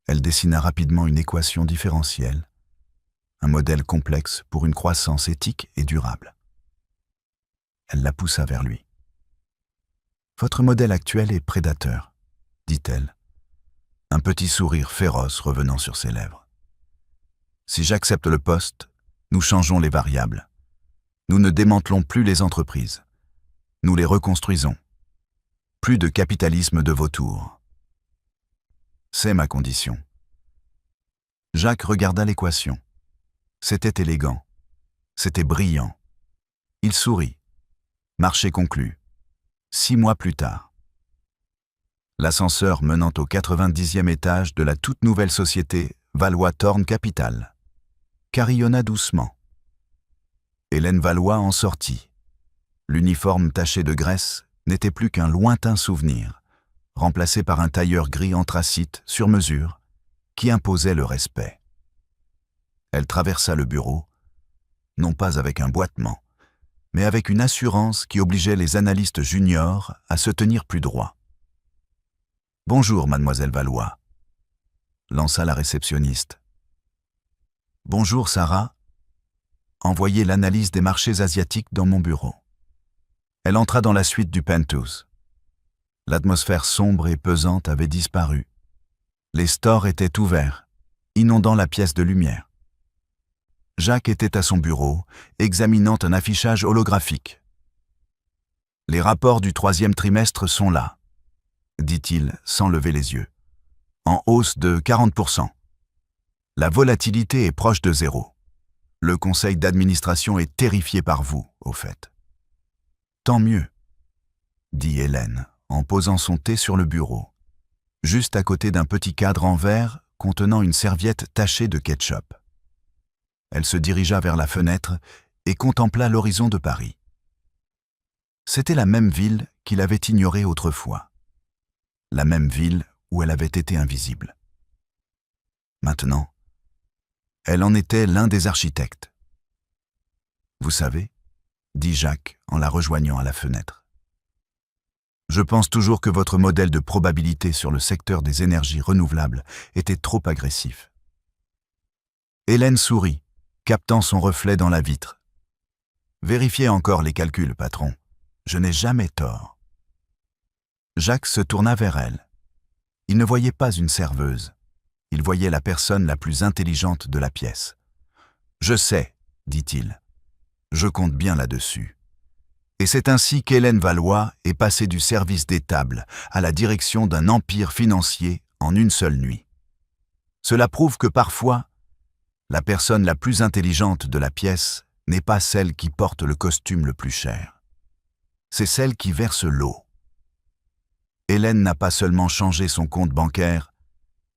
elle dessina rapidement une équation différentielle, un modèle complexe pour une croissance éthique et durable. Elle la poussa vers lui. « Votre modèle actuel est prédateur, » dit-elle, un petit sourire féroce revenant sur ses lèvres. « Si j'accepte le poste, nous changeons les variables. Nous ne démantelons plus les entreprises. Nous les reconstruisons. Plus de capitalisme de vautours. C'est ma condition. » Jacques regarda l'équation. C'était élégant. C'était brillant. Il sourit. Marché conclu. 6 mois plus tard. L'ascenseur menant au 90e étage de la toute nouvelle société Valois Thorn Capital carillonna doucement. Hélène Valois en sortit. L'uniforme taché de graisse n'était plus qu'un lointain souvenir, remplacé par un tailleur gris anthracite sur mesure qui imposait le respect. Elle traversa le bureau, non pas avec un boitement, mais avec une assurance qui obligeait les analystes juniors à se tenir plus droit. « Bonjour, mademoiselle Valois », lança la réceptionniste. « Bonjour, Sarah. Envoyez l'analyse des marchés asiatiques dans mon bureau. » Elle entra dans la suite du penthouse. L'atmosphère sombre et pesante avait disparu. Les stores étaient ouverts, inondant la pièce de lumière. Jacques était à son bureau, examinant un affichage holographique. « Les rapports du 3e trimestre sont là, » dit-il sans lever les yeux. « En hausse de 40%. La volatilité est proche de 0. Le conseil d'administration est terrifié par vous, au fait. »« Tant mieux, » dit Hélène, en posant son thé sur le bureau, juste à côté d'un petit cadre en verre contenant une serviette tachée de ketchup. Elle se dirigea vers la fenêtre et contempla l'horizon de Paris. C'était la même ville qu'il avait ignorée autrefois. La même ville où elle avait été invisible. Maintenant, elle en était l'un des architectes. « Vous savez, » dit Jacques en la rejoignant à la fenêtre. « Je pense toujours que votre modèle de probabilité sur le secteur des énergies renouvelables était trop agressif. » Hélène sourit, captant son reflet dans la vitre. « Vérifiez encore les calculs, patron. Je n'ai jamais tort. » Jacques se tourna vers elle. Il ne voyait pas une serveuse. Il voyait la personne la plus intelligente de la pièce. « Je sais, » dit-il. « Je compte bien là-dessus. » Et c'est ainsi qu'Hélène Valois est passée du service des tables à la direction d'un empire financier en une seule nuit. Cela prouve que parfois, la personne la plus intelligente de la pièce n'est pas celle qui porte le costume le plus cher. C'est celle qui verse l'eau. Hélène n'a pas seulement changé son compte bancaire,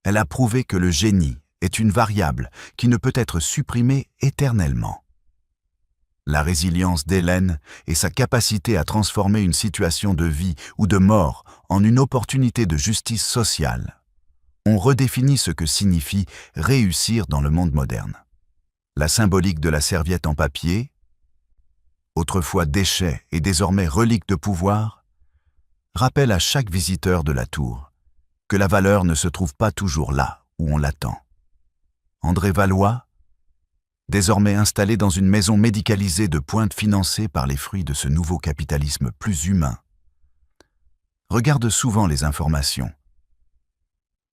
elle a prouvé que le génie est une variable qui ne peut être supprimée éternellement. La résilience d'Hélène et sa capacité à transformer une situation de vie ou de mort en une opportunité de justice sociale ont redéfini ce que signifie réussir dans le monde moderne. La symbolique de la serviette en papier, autrefois déchet et désormais relique de pouvoir, rappelle à chaque visiteur de la tour que la valeur ne se trouve pas toujours là où on l'attend. André Valois, désormais installé dans une maison médicalisée de pointe financée par les fruits de ce nouveau capitalisme plus humain, regarde souvent les informations,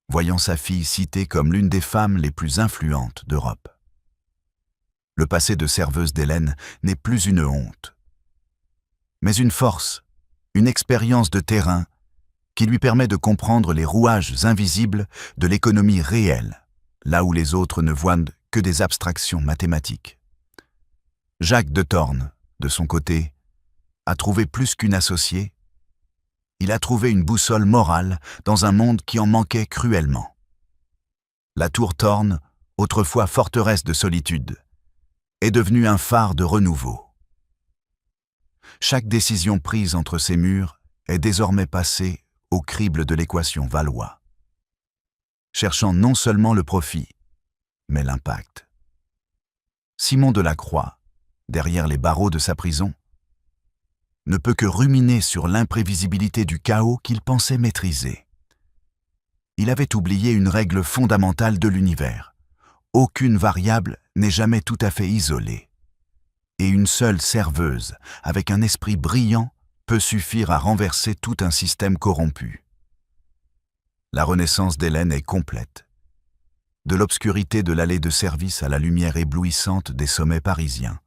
voyant sa fille citée comme l'une des femmes les plus influentes d'Europe. Le passé de serveuse d'Hélène n'est plus une honte, mais une force, une expérience de terrain qui lui permet de comprendre les rouages invisibles de l'économie réelle, là où les autres ne voient que des abstractions mathématiques. Jacques de Thorne, de son côté, a trouvé plus qu'une associée, il a trouvé une boussole morale dans un monde qui en manquait cruellement. La tour Thorne, autrefois forteresse de solitude, est devenue un phare de renouveau. Chaque décision prise entre ces murs est désormais passée au crible de l'équation Valois, cherchant non seulement le profit, mais l'impact. Simon Delacroix, derrière les barreaux de sa prison, ne peut que ruminer sur l'imprévisibilité du chaos qu'il pensait maîtriser. Il avait oublié une règle fondamentale de l'univers. Aucune variable n'est jamais tout à fait isolée. Et une seule serveuse, avec un esprit brillant, peut suffire à renverser tout un système corrompu. La renaissance d'Hélène est complète. De l'obscurité de l'allée de service à la lumière éblouissante des sommets parisiens.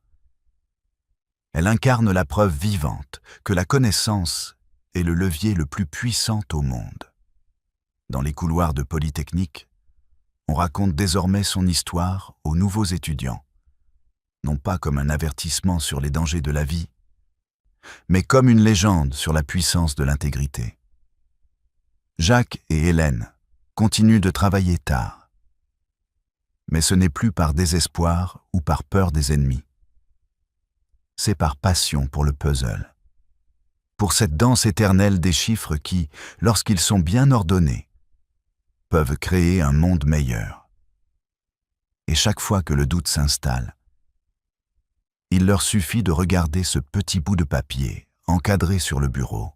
Elle incarne la preuve vivante que la connaissance est le levier le plus puissant au monde. Dans les couloirs de Polytechnique, on raconte désormais son histoire aux nouveaux étudiants, non pas comme un avertissement sur les dangers de la vie, mais comme une légende sur la puissance de l'intégrité. Jacques et Hélène continuent de travailler tard, mais ce n'est plus par désespoir ou par peur des ennemis. C'est par passion pour le puzzle, pour cette danse éternelle des chiffres qui, lorsqu'ils sont bien ordonnés, peuvent créer un monde meilleur. Et chaque fois que le doute s'installe, il leur suffit de regarder ce petit bout de papier encadré sur le bureau.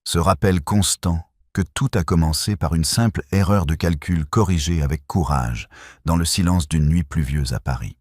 Ce rappel constant que tout a commencé par une simple erreur de calcul corrigée avec courage dans le silence d'une nuit pluvieuse à Paris.